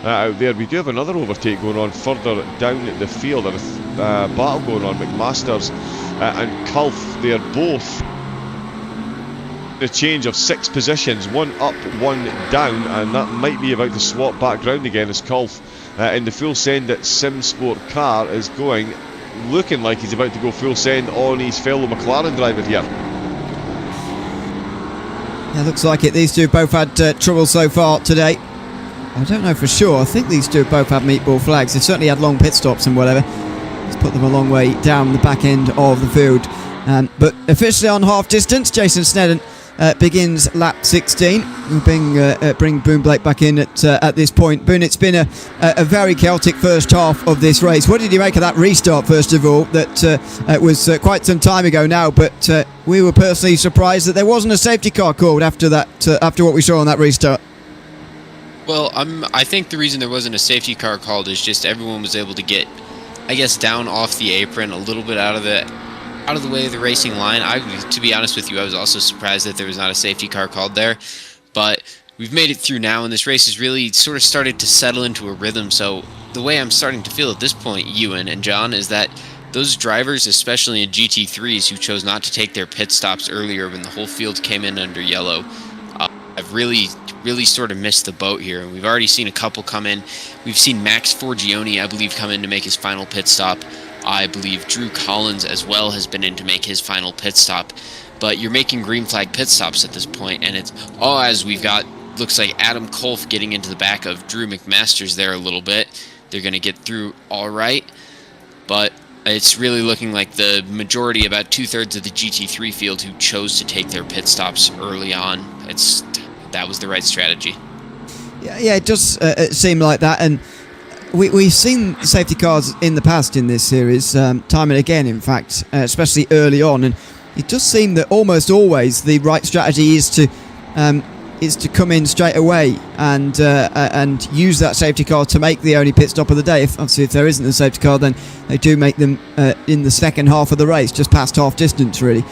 out there. We do have another overtake going on further down the field, and a battle going on. McMasters and Culf, they're both a change of 6 positions, 1 up, 1 down, and that might be about to swap back round again, as Culf in the full send at Simsport car is looking like he's about to go full send on his fellow McLaren driver here. Yeah, looks like it. These two both had trouble so far today. I don't know for sure. I think these two both had meatball flags. They've certainly had long pit stops and whatever. It's put them a long way down the back end of the field. But officially on half distance, Jason Snedden begins lap 16. We'll bring Boone Blake back in at this point. Boone, it's been a very chaotic first half of this race. What did you make of that restart, first of all? That was quite some time ago now, but we were personally surprised that there wasn't a safety car called after that. After what we saw on that restart. Well, I think the reason there wasn't a safety car called is just everyone was able to get, I guess, down off the apron, a little bit out of the way of the racing line. To be honest with you, I was also surprised that there was not a safety car called there, but we've made it through now, and this race has really sort of started to settle into a rhythm. So the way I'm starting to feel at this point, Ewan and John, is that those drivers, especially in GT3s, who chose not to take their pit stops earlier when the whole field came in under yellow, have really sort of missed the boat here. And we've already seen a couple come in. We've seen Max Forgione, I believe, come in to make his final pit stop. I believe Drew Collins as well has been in to make his final pit stop. But you're making green flag pit stops at this point, and it's all as we've got, looks like Adam Kolf getting into the back of Drew McMasters there a little bit. They're going to get through all right, but it's really looking like the majority, about 2/3 of the GT3 field, who chose to take their pit stops early on. That was the right strategy. Yeah, it does seem like that, and we've seen safety cars in the past in this series, time and again, in fact, especially early on, and it does seem that almost always the right strategy is to come in straight away and use that safety car to make the only pit stop of the day. Obviously, if there isn't a safety car, then they do make them in the second half of the race, just past half distance, really,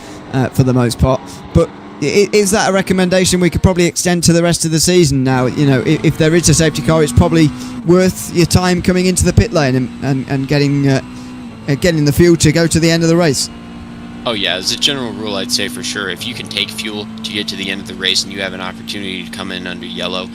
for the most part. But is that a recommendation we could probably extend to the rest of the season now? You know, if there is a safety car, it's probably worth your time coming into the pit lane and getting the fuel to go to the end of the race. Oh yeah, as a general rule, I'd say for sure, if you can take fuel to get to the end of the race and you have an opportunity to come in under yellow,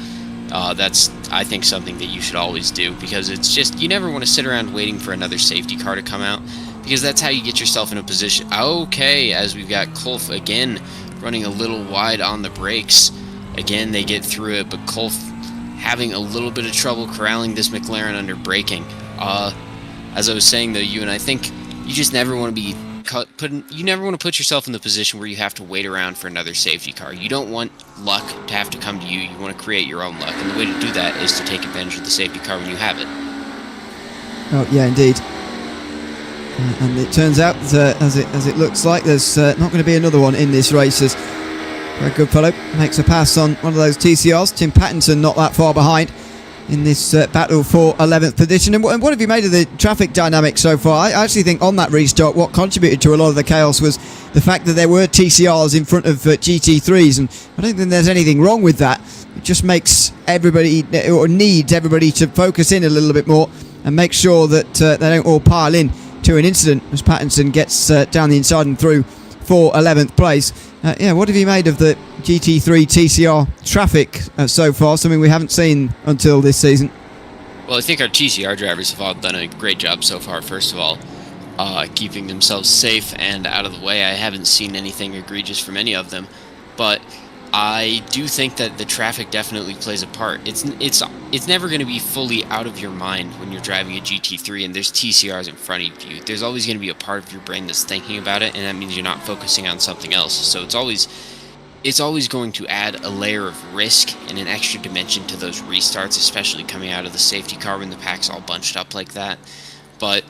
that's, I think, something that you should always do, because it's just, you never want to sit around waiting for another safety car to come out, because that's how you get yourself in a position. Okay, as we've got Kolf again running a little wide on the brakes. Again, they get through it, but Kolf having a little bit of trouble corralling this McLaren under braking. As I was saying though, Ewan, I think you just never want to be you never want to put yourself in the position where you have to wait around for another safety car. You don't want luck to have to come to you. You want to create your own luck, and the way to do that is to take advantage of the safety car when you have it. Oh yeah, indeed. And it turns out, as it looks like, there's not going to be another one in this race, as Greg Goodfellow makes a pass on one of those TCRs. Tim Pattinson not that far behind in this battle for 11th position. And what have you made of the traffic dynamics so far? I actually think on that restart, what contributed to a lot of the chaos was the fact that there were TCRs in front of GT3s, and I don't think there's anything wrong with that. It just makes everybody, or needs everybody, to focus in a little bit more and make sure that they don't all pile in to an incident as Pattinson gets down the inside and through for 11th place. What have you made of the GT3 TCR traffic so far? Something we haven't seen until this season. Well, I think our TCR drivers have all done a great job so far, first of all, keeping themselves safe and out of the way. I haven't seen anything egregious from any of them, but I do think that the traffic definitely plays a part. It's never going to be fully out of your mind when you're driving a GT3 and there's TCRs in front of you. There's always going to be a part of your brain that's thinking about it, and that means you're not focusing on something else. So it's always going to add a layer of risk and an extra dimension to those restarts, especially coming out of the safety car when the pack's all bunched up like that. But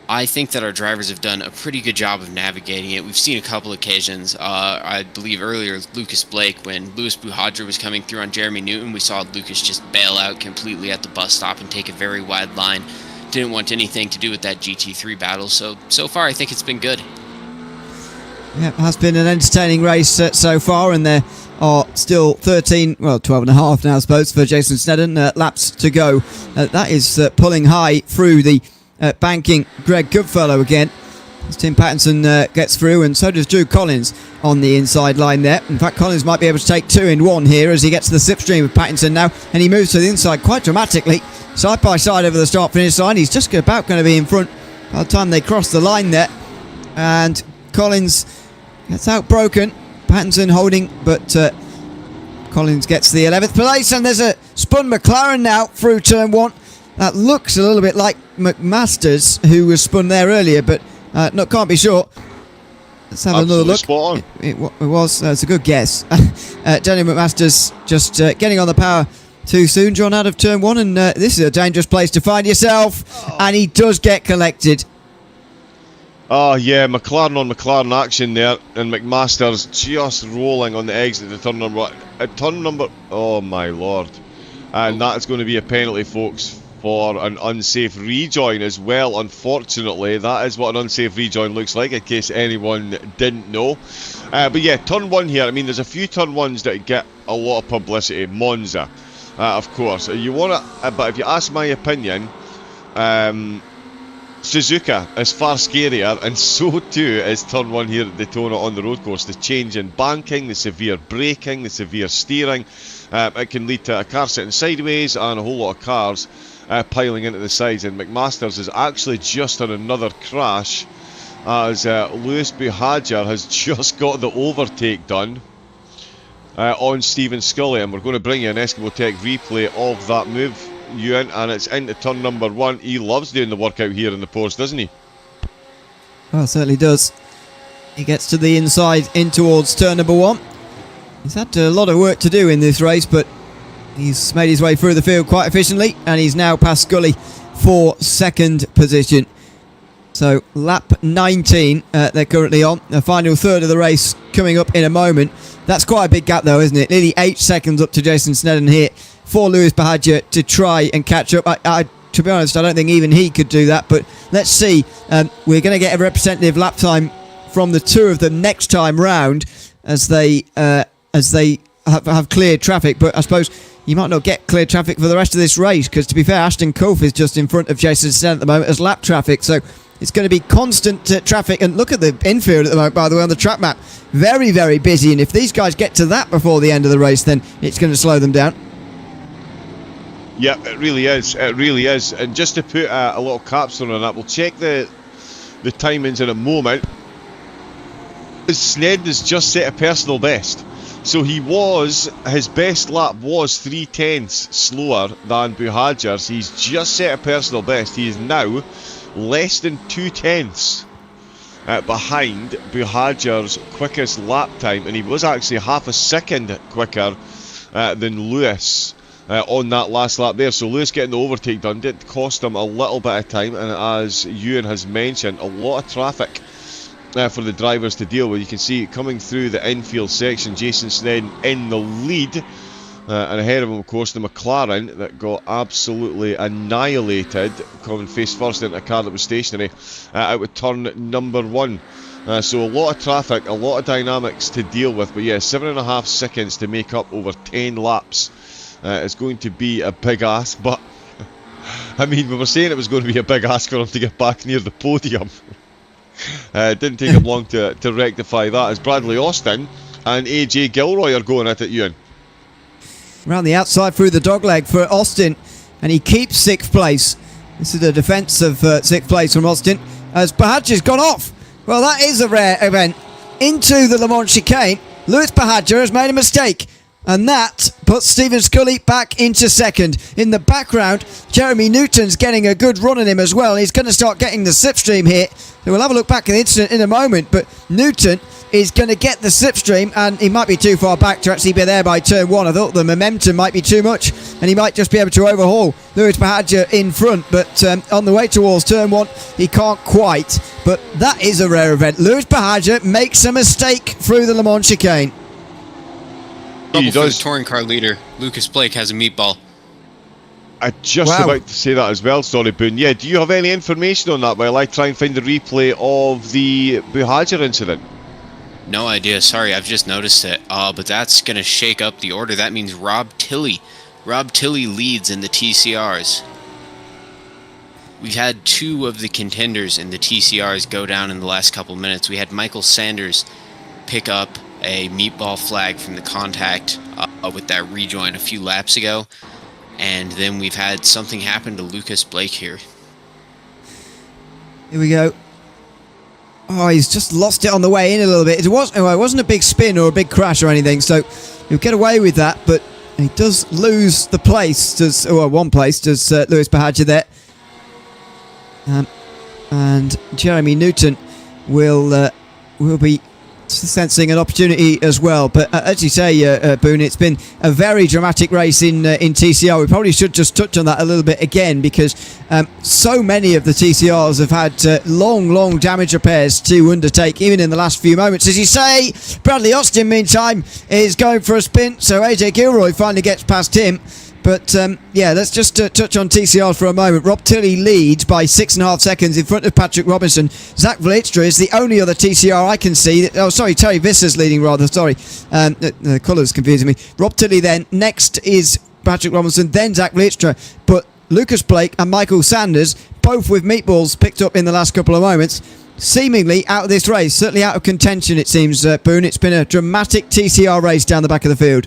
I think that our drivers have done a pretty good job of navigating it. We've seen a couple occasions. I believe earlier, Lucas Blake, when Lewis Buhadra was coming through on Jeremy Newton, we saw Lucas just bail out completely at the bus stop and take a very wide line. Didn't want anything to do with that GT3 battle. So far, I think it's been good. Yeah, it has been an entertaining race so far, and there are still 12 and a half now, I suppose, for Jason Sneddon laps to go. That is pulling high through the banking Greg Goodfellow again, as Tim Pattinson gets through, and so does Drew Collins on the inside line there. In fact, Collins might be able to take 2 in 1 here as he gets to the slipstream of Pattinson now, and he moves to the inside quite dramatically, side by side over the start-finish line. He's just about going to be in front by the time they cross the line there, and Collins gets outbroken. Pattinson holding, but Collins gets the 11th place, and there's a spun McLaren now through turn 1. That looks a little bit like McMasters, who was spun there earlier, but can't be sure. Let's have another look. Spot on. It was. It's a good guess. Daniel McMasters just getting on the power too soon, John, out of turn 1, and this is a dangerous place to find yourself. And he does get collected. Oh yeah, McLaren on McLaren action there, and McMasters just rolling on the exit to turn number. Oh my lord! And that is going to be a penalty, folks, for an unsafe rejoin as well. Unfortunately, that is what an unsafe rejoin looks like, in case anyone didn't know. But yeah, turn 1 here. I mean, there's a few turn 1s that get a lot of publicity. Monza, of course. You want to, but if you ask my opinion, Suzuka is far scarier, and so too is turn 1 here at Daytona on the road course. The change in banking, the severe braking, the severe steering, it can lead to a car sitting sideways and a whole lot of cars piling into the sides. And McMasters is actually just on another crash, as Lewis Buhadra has just got the overtake done on Stephen Scully, and we're going to bring you an Eskimo Tech replay of that move, Ewan, and it's into turn number 1. He loves doing the workout here in the post, doesn't he? Well, certainly does. He gets to the inside in towards turn number 1. He's had a lot of work to do in this race, but he's made his way through the field quite efficiently, and he's now past Scully for 2nd position. So lap 19 they're currently on. The final third of the race coming up in a moment. That's quite a big gap though, isn't it? Nearly 8 seconds up to Jason Sneddon here for Lewis Buhadra to try and catch up. To be honest, I don't think even he could do that, but let's see. We're going to get a representative lap time from the 2 of them next time round as they have cleared traffic, but I suppose you might not get clear traffic for the rest of this race, because to be fair, Ashton Culf is just in front of Jason Sneddon at the moment as lap traffic, so it's going to be constant traffic. And look at the infield at the moment, by the way, on the track map. Very, very busy, and if these guys get to that before the end of the race, then it's going to slow them down. Yeah, it really is. It really is. And just to put a little capstone on that, we'll check the timings in a moment. Sned has just set a personal best. So his best lap was 3/10 slower than Buhadra's. He's just set a personal best. He is now less than 2/10 behind Buhadra's quickest lap time, and he was actually half a second quicker than Lewis on that last lap there. So Lewis getting the overtake done did cost him a little bit of time, and as Ewan has mentioned, a lot of traffic for the drivers to deal with. You can see coming through the infield section, Jason Snedden in the lead, and ahead of him, of course, the McLaren that got absolutely annihilated, coming face first into a car that was stationary out with turn number 1. So a lot of traffic, a lot of dynamics to deal with, but yeah, 7.5 seconds to make up over 10 laps is going to be a big ask. But I mean, we were saying it was going to be a big ask for him to get back near the podium. It didn't take him long to rectify that, as Bradley Austin and AJ Gilroy are going at it, Ewan. Around the outside through the dogleg for Austin, and he keeps 6th place. This is a defence of 6th place from Austin, as Bahadja's gone off. Well, that is a rare event. Into the Le Mans chicane, Lewis Bahadja has made a mistake, and that puts Stephen Scully back into 2nd. In the background, Jeremy Newton's getting a good run on him as well. He's going to start getting the slipstream here. So we'll have a look back at the incident in a moment, but Newton is going to get the slipstream, and he might be too far back to actually be there by turn 1. I thought the momentum might be too much, and he might just be able to overhaul Lewis Bahadja in front, but on the way towards turn 1, he can't quite. But that is a rare event. Lewis Bahadja makes a mistake through the Le Mans chicane. He does. The touring car leader, Lucas Blake, has a meatball. I just about to say that as well, sorry, Boone. Yeah, do you have any information on that while I try and find the replay of the Bahadja incident? No idea, sorry, I've just noticed it. But that's going to shake up the order. That means Rob Tilley leads in the TCRs. We've had 2 of the contenders in the TCRs go down in the last couple minutes. We had Michael Sanders pick up a meatball flag from the contact with that rejoin a few laps ago. And then we've had something happen to Lucas Blake here. Here we go. Oh, he's just lost it on the way in a little bit. It wasn't a big spin or a big crash or anything, so he'll get away with that, but he does lose the place, one place, does Lewis Bahadja there. And Jeremy Newton will be sensing an opportunity as well. But as you say, Boone, it's been a very dramatic race in TCR. We probably should just touch on that a little bit again, because so many of the TCRs have had long damage repairs to undertake, even in the last few moments. As you say, Bradley Austin, meantime, is going for a spin, so AJ Gilroy finally gets past him. But yeah, let's just touch on TCR for a moment. Rob Tilley leads by 6.5 seconds in front of Patrick Robinson. Zach Vlietstra is the only other TCR I can see. Terry Visser's leading rather. The colours confusing me. Rob Tilley then. Next is Patrick Robinson, then Zach Vlietstra. But Lucas Blake and Michael Sanders, both with meatballs picked up in the last couple of moments, seemingly out of this race. Certainly out of contention, it seems, Boone. It's been a dramatic TCR race down the back of the field.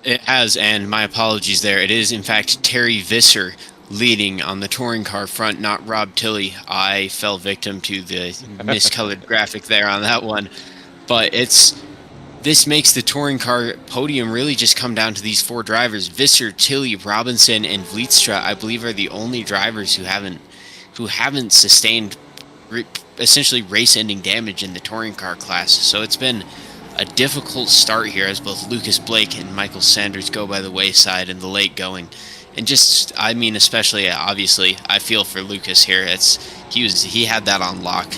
It has, and my apologies there. It is, in fact, Terry Visser leading on the touring car front, not Rob Tilley. I fell victim to the miscolored graphic there on that one. But this makes the touring car podium really just come down to these 4 drivers. Visser, Tilley, Robinson, and Vlietstra, I believe, are the only drivers who haven't sustained essentially race-ending damage in the touring car class. So it's been a difficult start here as both Lucas Blake and Michael Sanders go by the wayside in the late going. And especially, obviously, I feel for Lucas here. He had that on lock.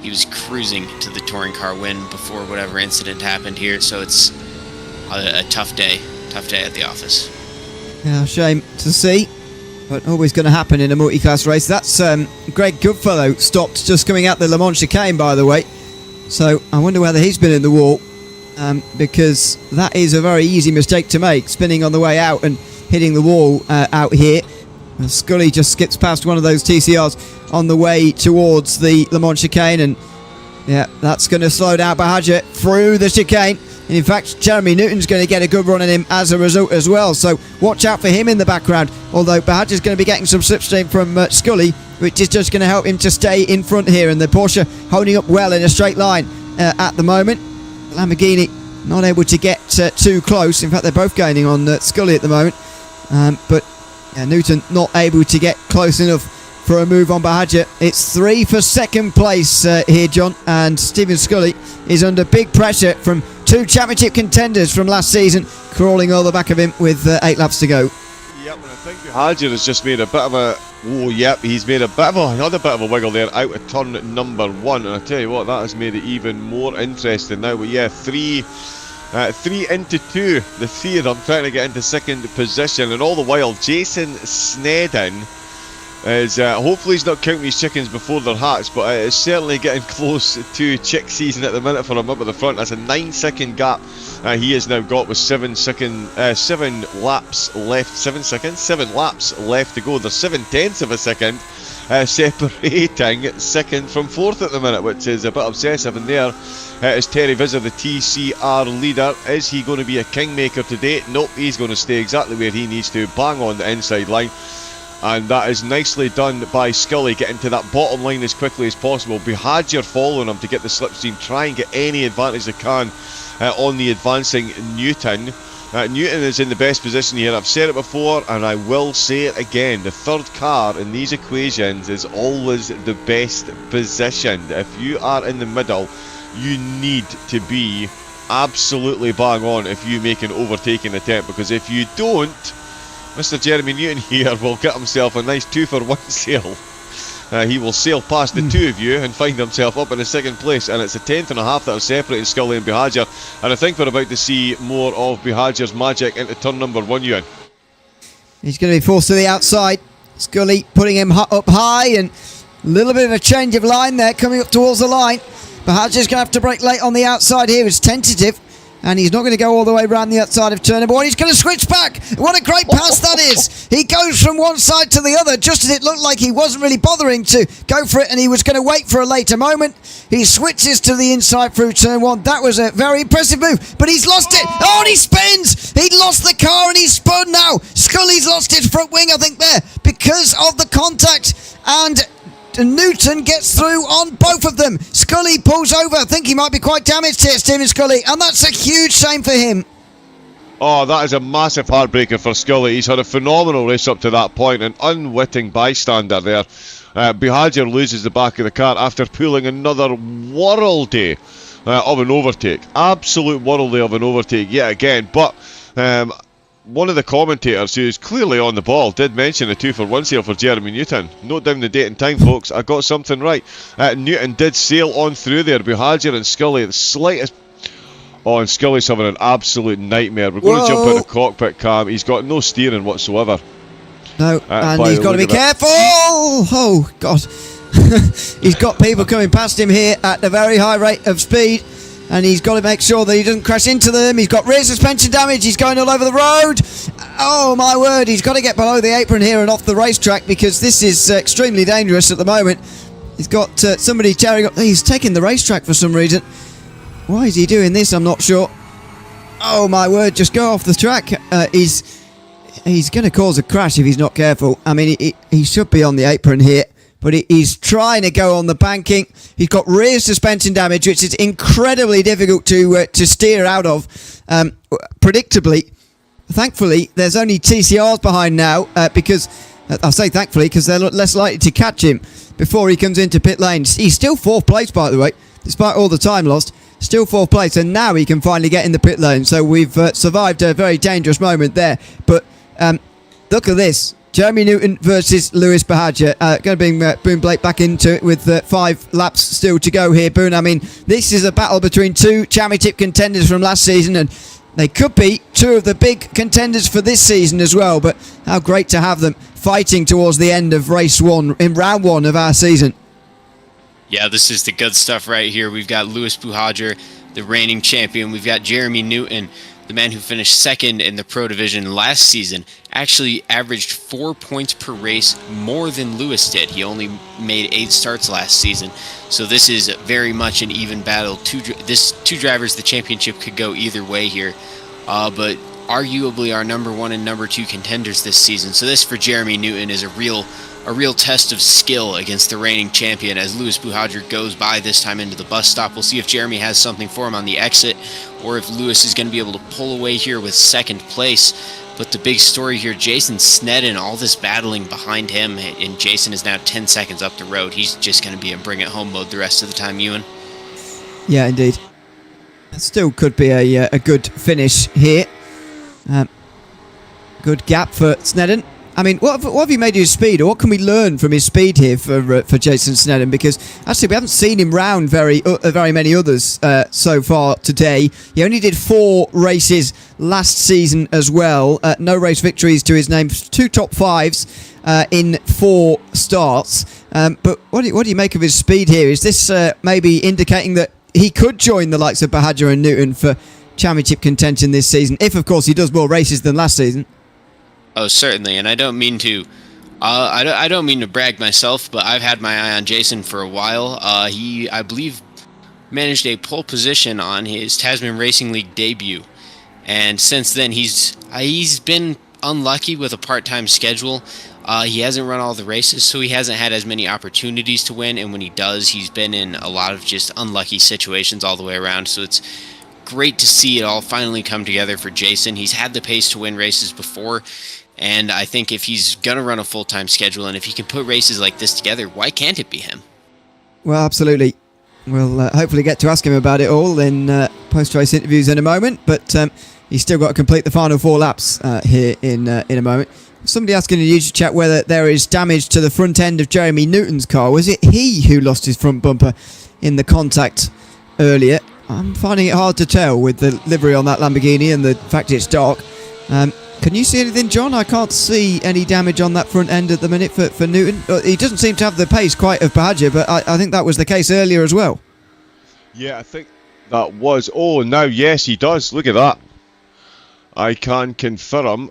He was cruising to the touring car win before whatever incident happened here, so it's a tough day at the office. Yeah, shame to see, but always going to happen in a multi-class race. That's Greg Goodfellow stopped just coming out the Le Mans chicane, by the way. So I wonder whether he's been in the wall, because that is a very easy mistake to make, spinning on the way out and hitting the wall out here. And Scully just skips past one of those TCRs on the way towards the Le Mans chicane, and yeah, that's going to slow down Bahadja through the chicane. And in fact, Jeremy Newton's going to get a good run on him as a result as well, so watch out for him in the background. Although Bahadja's going to be getting some slipstream from Scully, which is just going to help him to stay in front here, and the Porsche holding up well in a straight line at the moment. Lamborghini not able to get too close. In fact, they're both gaining on Scully at the moment, but Newton not able to get close enough for a move on Bahadja. It's 3 for second place here, John, and Stephen Scully is under big pressure from 2 championship contenders from last season crawling all the back of him with 8 laps to go. Yep, and I think Bahadja has just made a bit of a... Oh, yep, he's made another bit of a wiggle there out of turn number 1, and I tell you what, that has made it even more interesting now. But yeah, 3 into 2, the 3 of them trying to get into second position, and all the while Jason Snedden is hopefully he's not counting his chickens before they're hatched, but it's certainly getting close to chick season at the minute for him up at the front. That's a 9-second gap he has now got with 7 laps left. 7 seconds? 7 laps left to go. There's 7/10 of a second separating second from fourth at the minute, which is a bit obsessive. And there is Terry Visser, the TCR leader. Is he going to be a kingmaker today? Nope, he's going to stay exactly where he needs to, bang on the inside line. And that is nicely done by Scully, getting to that bottom line as quickly as possible. Bahadja following him to get the slipstream, try and get any advantage they can on the advancing Newton. Newton is in the best position here. I've said it before and I will say it again. The third car in these equations is always the best positioned. If you are in the middle, you need to be absolutely bang on if you make an overtaking attempt, because if you don't, Mr. Jeremy Newton here will get himself a nice 2-for-1 sail. He will sail past the two of you and find himself up in the second place, and it's a 10th and a half that are separating Scully and Bahadja. And I think we're about to see more of Bahadja's magic into turn number 1, Ewan. He's going to be forced to the outside. Scully putting him up high, and a little bit of a change of line there coming up towards the line. Bahadja's going to have to brake late on the outside here. It's tentative. And he's not going to go all the way around the outside of turn number 1. He's going to switch back. What a great pass that is. He goes from one side to the other, just as it looked like he wasn't really bothering to go for it, and he was going to wait for a later moment. He switches to the inside through turn 1. That was a very impressive move, but he's lost it. Oh, and he spins. He lost the car and he's spun now. Scully's lost his front wing, I think, there because of the contact, and Newton gets through on both of them. Scully pulls over. I think he might be quite damaged here, Stephen Scully, and that's a huge shame for him. Oh, that is a massive heartbreaker for Scully. He's had a phenomenal race up to that point. An unwitting bystander there. Bahadja loses the back of the car after pulling another worldie of an overtake. Absolute worldie of an overtake yet again. But one of the commentators, who's clearly on the ball, did mention a 2-for-1 sail for Jeremy Newton. Note down the date and time, folks. I got something right. Newton did sail on through there. Bahadja and Scully, the slightest... Oh, and Scully's having an absolute nightmare. We're going to jump out of cockpit cam. He's got no steering whatsoever. No, and he's got to be careful. Oh, God. He's got people coming past him here at a very high rate of speed, and he's got to make sure that he doesn't crash into them. He's got rear suspension damage. He's going all over the road. Oh, my word. He's got to get below the apron here and off the racetrack, because this is extremely dangerous at the moment. He's got somebody tearing up. He's taking the racetrack for some reason. Why is he doing this? I'm not sure. Oh, my word. Just go off the track. He's going to cause a crash if he's not careful. I mean, he should be on the apron here, but he's trying to go on the banking. He's got rear suspension damage, which is incredibly difficult to steer out of. Predictably, thankfully, there's only TCRs behind now, because I'll say thankfully, because they're less likely to catch him before he comes into pit lane. He's still 4th place, by the way, despite all the time lost. Still 4th place, and now he can finally get in the pit lane. So we've survived a very dangerous moment there. But look at this. Jeremy Newton versus Lewis Bahadja. Going to bring Boone Blake back into it with 5 laps still to go here, Boone. I mean, this is a battle between 2 championship contenders from last season, and they could be 2 of the big contenders for this season as well. But how great to have them fighting towards the end of race 1, in round 1 of our season. Yeah, this is the good stuff right here. We've got Lewis Bahadja, the reigning champion. We've got Jeremy Newton, the man who finished 2nd in the Pro Division last season, actually averaged 4 points per race more than Lewis did. He only made 8 starts last season. So this is very much an even battle. Two drivers, the championship could go either way here. But arguably our number 1 and number 2 contenders this season. So this for Jeremy Newton is a real test of skill against the reigning champion as Lewis Bahadja goes by this time into the bus stop. We'll see if Jeremy has something for him on the exit, or if Lewis is going to be able to pull away here with 2nd place. But the big story here, Jason Sneddon, all this battling behind him, and Jason is now 10 seconds up the road. He's just going to be in bring it home mode the rest of the time, Ewan. Yeah, indeed. Still could be a good finish here. Good gap for Sneddon. I mean, what have you made of his speed, or what can we learn from his speed here for Jason Sneddon? Because actually, we haven't seen him round very many others so far today. He only did 4 races last season as well. No race victories to his name. 2 top 5s in 4 starts. But what do you make of his speed here? Is this maybe indicating that he could join the likes of Bahadja and Newton for championship contention this season, if of course he does more races than last season? Oh, certainly, and I don't mean to, I don't mean to brag myself, but I've had my eye on Jason for a while. He, I believe, managed a pole position on his Tasman Racing League debut, and since then he's been unlucky with a part-time schedule. He hasn't run all the races, so he hasn't had as many opportunities to win, and when he does, he's been in a lot of just unlucky situations all the way around. So it's great to see it all finally come together for Jason. He's had the pace to win races before. And I think if he's going to run a full-time schedule and if he can put races like this together, why can't it be him? Well, absolutely. We'll hopefully get to ask him about it all in post-race interviews in a moment. But he's still got to complete the final 4 laps here in a moment. Somebody asking in the YouTube chat whether there is damage to the front end of Jeremy Newton's car. Was it he who lost his front bumper in the contact earlier? I'm finding it hard to tell with the livery on that Lamborghini and the fact it's dark. Can you see anything, John? I can't see any damage on that front end at the minute for Newton. He doesn't seem to have the pace quite of Bahadja, but I think that was the case earlier as well. Yeah, I think that was. Oh, now, yes, he does. Look at that. I can confirm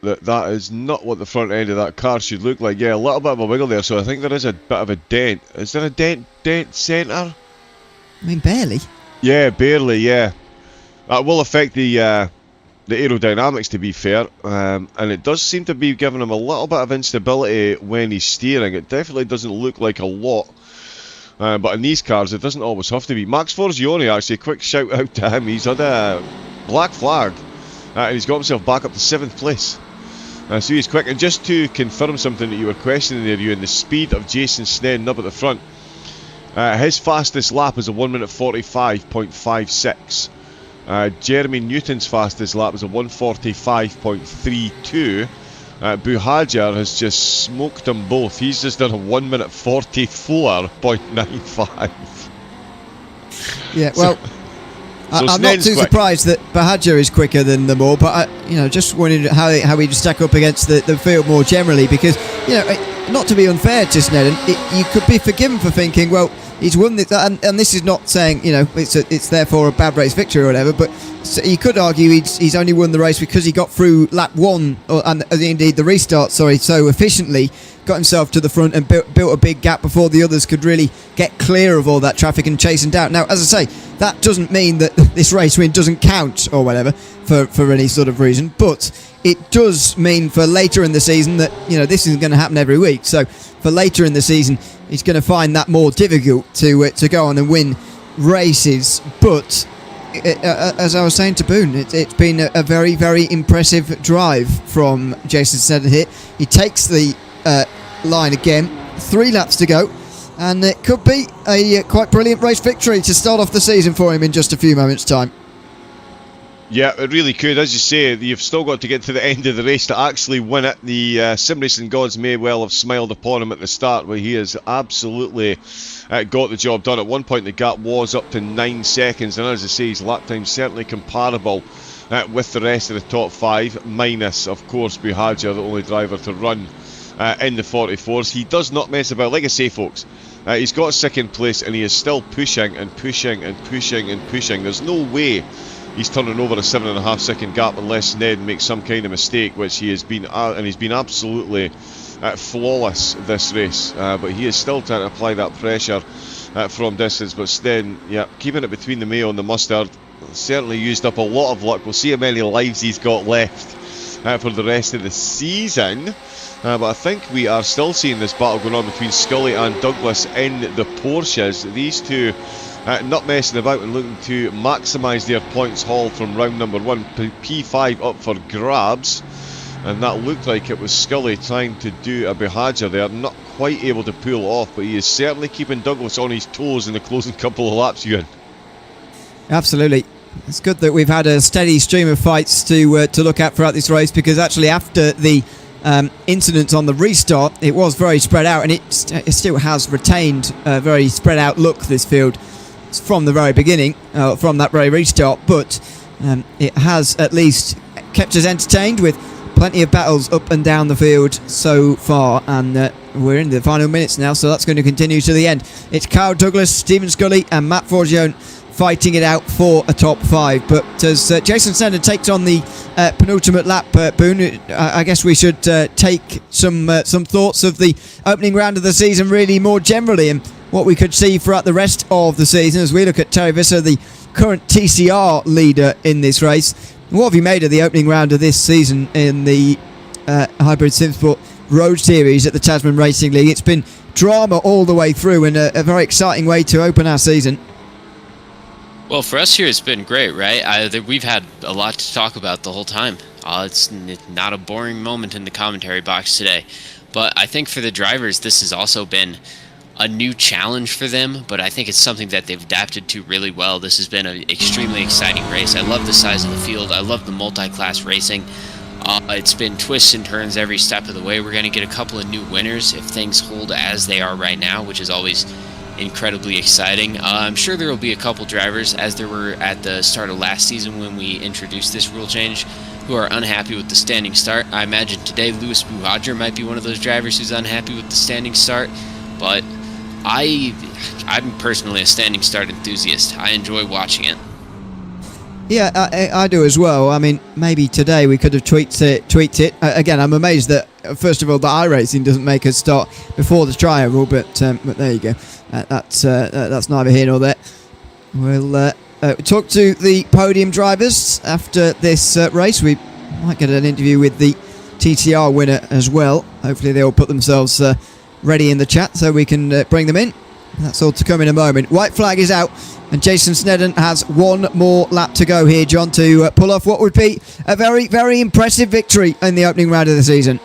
that is not what the front end of that car should look like. Yeah, a little bit of a wiggle there, so I think there is a bit of a dent. Is there a dent centre? I mean, barely. Yeah, barely, yeah. That will affect the aerodynamics, to be fair, and it does seem to be giving him a little bit of instability when he's steering. It definitely doesn't look like a lot, but in these cars it doesn't always have to be. Max Forgione, actually, a quick shout out to him. He's had a black flag and he's got himself back up to 7th place, so he's quick. And just to confirm something that you were questioning there, you in the speed of Jason Sneddon up at the front, his fastest lap is a 1 minute 45.56. Jeremy Newton's fastest lap was a 1:45.32. Bahadja has just smoked them both. He's just done a 1 minute 44.95. Yeah, well, so I'm not too surprised that Bahadja is quicker than them all, but just wondering how he'd stack up against the field more generally, because not to be unfair to Sneddon, you could be forgiven for thinking, well, he's won this, and this is not saying it's therefore a bad race victory or whatever, but you could argue he's only won the race because he got through lap 1 and indeed the restart, so efficiently, got himself to the front and built a big gap before the others could really get clear of all that traffic and chase him down. Now, as I say, that doesn't mean that this race win doesn't count or whatever for any sort of reason, but it does mean for later in the season that this isn't going to happen every week. So for later in the season, he's going to find that more difficult to go on and win races. But as I was saying to Boone, it's been a very, very impressive drive from Jason Sneddon here. He takes the line again, 3 laps to go, and it could be a quite brilliant race victory to start off the season for him in just a few moments' time. Yeah, it really could. As you say, you've still got to get to the end of the race to actually win it. The sim racing gods may well have smiled upon him at the start, but he has absolutely got the job done. At one point the gap was up to 9 seconds, and as I say, his lap time certainly comparable with the rest of the top 5, minus of course Bahadja, the only driver to run in the 44s. He does not mess about, like I say, folks. He's got 2nd place and he is still pushing and pushing and pushing and pushing. There's no way he's turning over a 7.5 second gap unless Ned makes some kind of mistake, which he has been, and he's been absolutely flawless this race, but he is still trying to apply that pressure from distance. But Sneddon, yeah, keeping it between the mayo and the mustard, certainly used up a lot of luck. We'll see how many lives he's got left for the rest of the season, but I think we are still seeing this battle going on between Scully and Douglas in the Porsches. These two not messing about and looking to maximise their points haul from round number 1. P5 up for grabs. and that looked like it was Scully trying to do a Buhaja there, not quite able to pull off, but he is certainly keeping Douglas on his toes in the closing couple of laps, Ewan. Absolutely. It's good that we've had a steady stream of fights to look at throughout this race, because actually after the incident on the restart, it was very spread out, and it still has retained a very spread out look, this field, from the very beginning, from that very restart, but it has at least kept us entertained with plenty of battles up and down the field so far, and we're in the final minutes now, so that's going to continue to the end. It's Kyle Douglas, Stephen Scully and Matt Forgione fighting it out for a top 5, but as Jason Snedden takes on the penultimate lap, Boone, I guess we should take some thoughts of the opening round of the season really more generally, and what we could see throughout the rest of the season as we look at Terry Visser, the current TCR leader in this race. What have you made of the opening round of this season in the Hybrid Simsport Road Series at the Tasman Racing League? It's been drama all the way through, and a very exciting way to open our season. Well, for us here, it's been great, right? We've had a lot to talk about the whole time. It's not a boring moment in the commentary box today. But I think for the drivers, this has also been a new challenge for them, but I think it's something that they've adapted to really well. This has been an extremely exciting race. I love the size of the field. I love the multi-class racing. It's been twists and turns every step of the way. We're going to get a couple of new winners if things hold as they are right now, which is always incredibly exciting. I'm sure there will be a couple drivers, as there were at the start of last season when we introduced this rule change, who are unhappy with the standing start. I imagine today Lewis Buhajer might be one of those drivers who's unhappy with the standing start, but I'm personally a standing start enthusiast. I enjoy watching it. Yeah, I do as well. I mean, maybe today we could have tweaked it. Again, I'm amazed that, first of all, the iRacing doesn't make us start before the trial rule, but there you go. That's neither here nor there. We'll talk to the podium drivers after this race. We might get an interview with the TTR winner as well. Hopefully they'll put themselves ready in the chat so we can bring them in. That's all to come in a moment. White flag is out, and Jason Snedden has one more lap to go here, John, to pull off what would be a very, very impressive victory in the opening round of the season.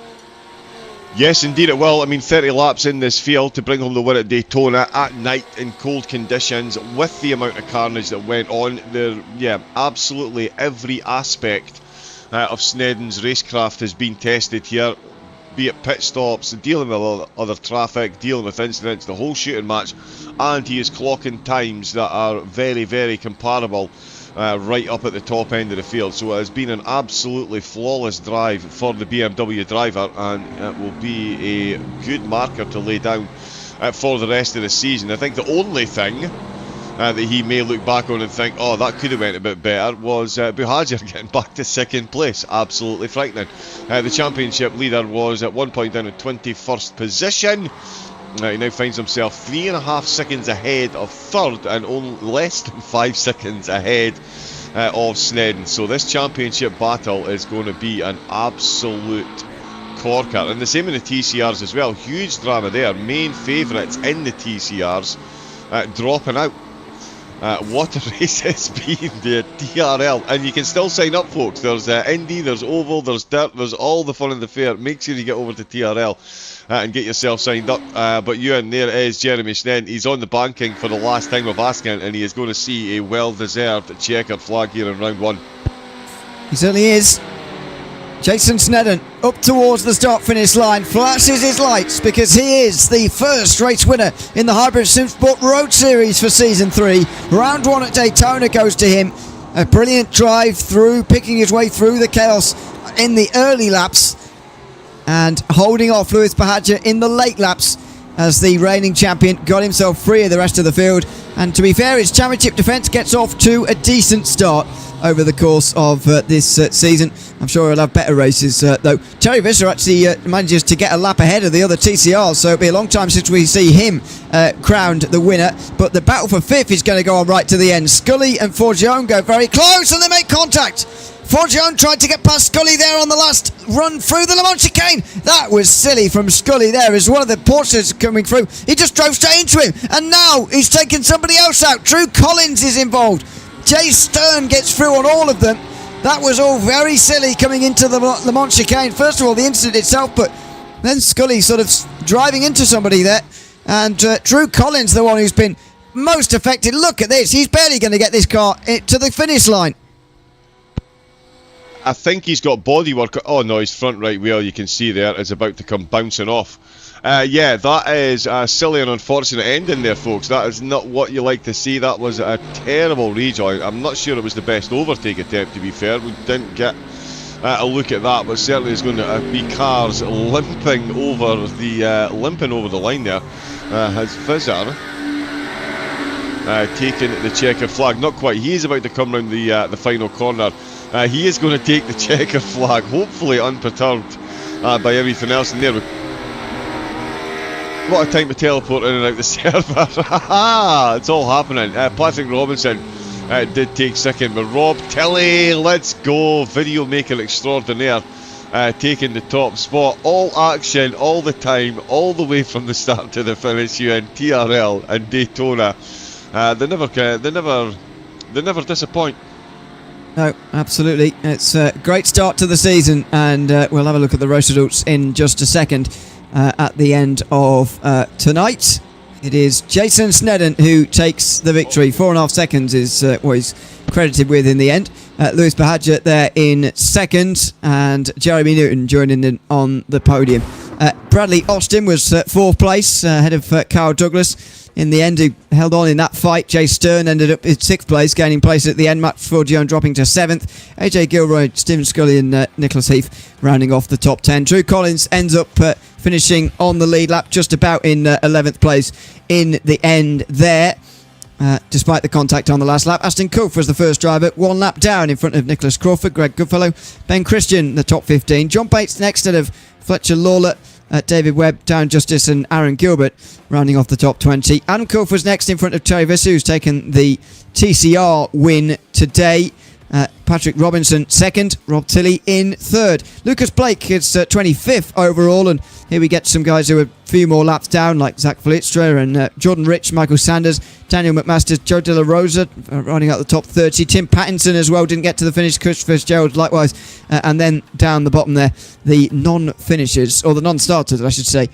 Yes, indeed it will. I mean, 30 laps in this field to bring home the win at Daytona at night in cold conditions, with the amount of carnage that went on there. Yeah, absolutely every aspect of Snedden's racecraft has been tested here, be it pit stops, dealing with other traffic, dealing with incidents, the whole shooting match, and he is clocking times that are very, very comparable right up at the top end of the field. So it has been an absolutely flawless drive for the BMW driver, and it will be a good marker to lay down for the rest of the season. I think the only thing that he may look back on and think, oh, that could have went a bit better, was Buhajer getting back to second place. Absolutely frightening. The championship leader was at one point down in 21st position. He now finds himself 3.5 seconds ahead of third, and only less than 5 seconds ahead of Snedden. So this championship battle is going to be an absolute corker. And the same in the TCRs as well. Huge drama there. Main favourites in the TCRs dropping out. What a race it's been, the TRL. And you can still sign up, folks. There's Indy, there's Oval, there's Dirt, there's all the fun in the fair. Make sure you get over to TRL and get yourself signed up. But Ewan, there is Jeremy Snedden. He's on the banking for the last time of asking, and he is going to see a well-deserved checkered flag here in round one. He certainly is. Jason Snedden up towards the start-finish line, flashes his lights because he is the first race winner in the Hybrid Simsport Road Series for Season 3. Round 1 at Daytona goes to him. A brilliant drive through, picking his way through the chaos in the early laps and holding off Lewis Buhajer in the late laps as the reigning champion got himself free of the rest of the field. And to be fair, his championship defence gets off to a decent start over the course of this season. I'm sure he'll have better races though. Terry Visser actually manages to get a lap ahead of the other TCRs, so it'll be a long time since we see him crowned the winner. But the battle for fifth is going to go on right to the end. Scully and Forgione go very close and they make contact. Forgione tried to get past Scully there on the last run through the Le Mans chicane. That was silly from Scully there as one of the Porsches coming through. He just drove straight into him, and now he's taken somebody else out. Drew Collins is involved. Jay Stern gets through on all of them, That was all very silly coming into the Le Mans chicane. First of all, the incident itself, but then Scully sort of driving into somebody there. And Drew Collins, the one who's been most affected. Look at this. He's barely going to get this car to the finish line. I think he's got bodywork. Oh no, his front right wheel, you can see there, is about to come bouncing off. Yeah, that is a silly and unfortunate ending there, folks. That is not what you like to see. That was a terrible rejoin. I'm not sure it was the best overtake attempt, to be fair. We didn't get a look at that, but certainly there's going to be cars limping over the line there. Has Fizzar taken the checker flag? Not quite. He is about to come round the final corner. He is going to take the checker flag, hopefully unperturbed by everything else in there. What a time to teleport in and out the server. It's all happening. Patrick Robinson did take second, but Rob Tilley, let's go. Video maker extraordinaire, taking the top spot. All action, all the time, all the way from the start to the finish. You in TRL and Daytona. They never disappoint. No, absolutely. It's a great start to the season, and we'll have a look at the race results in just a second. At the end of tonight, it is Jason Snedden who takes the victory. 4.5 seconds is what he's credited with in the end. Lewis Bahadja there in second, and Jeremy Newton joining in on the podium. Bradley Austin was fourth place, ahead of Carl Douglas. In the end, who held on in that fight. Jay Stern ended up in sixth place, gaining place at the end. Matt Forgione dropping to seventh. AJ Gilroy, Stephen Scully and Nicholas Heath rounding off the top 10. Drew Collins ends up finishing on the lead lap, just about in 11th place in the end there. Despite the contact on the last lap, Aston Kulf was the first driver, one lap down in front of Nicholas Crawford, Greg Goodfellow, Ben Christian, the top 15. John Bates next ahead of Fletcher Lawler, David Webb, Darren Justice and Aaron Gilbert rounding off the top 20. Adam Kulf was next in front of Terry Visser, who's taken the TCR win today. Patrick Robinson second, Rob Tilley in third. Lucas Blake is 25th overall, and here we get some guys who are a few more laps down, like Zach Flitztra and Jordan Rich, Michael Sanders, Daniel McMaster, Joe De La Rosa running out the top 30. Tim Pattinson as well didn't get to the finish. Chris Fitzgerald likewise, and then down the bottom there, the non-finishers, or the non-starters I should say,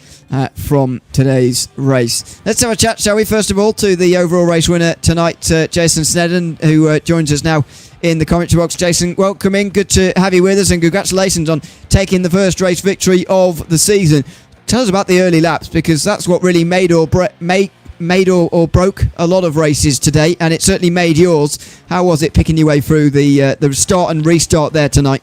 from today's race. Let's have a chat, shall we, first of all, to the overall race winner tonight, Jason Snedden, who joins us now in the commentary box. Jason, welcome in. Good to have you with us, and congratulations on taking the first race victory of the season. Tell us about the early laps, because that's what really made or broke a lot of races today, and it certainly made yours. How was it picking your way through the start and restart there tonight?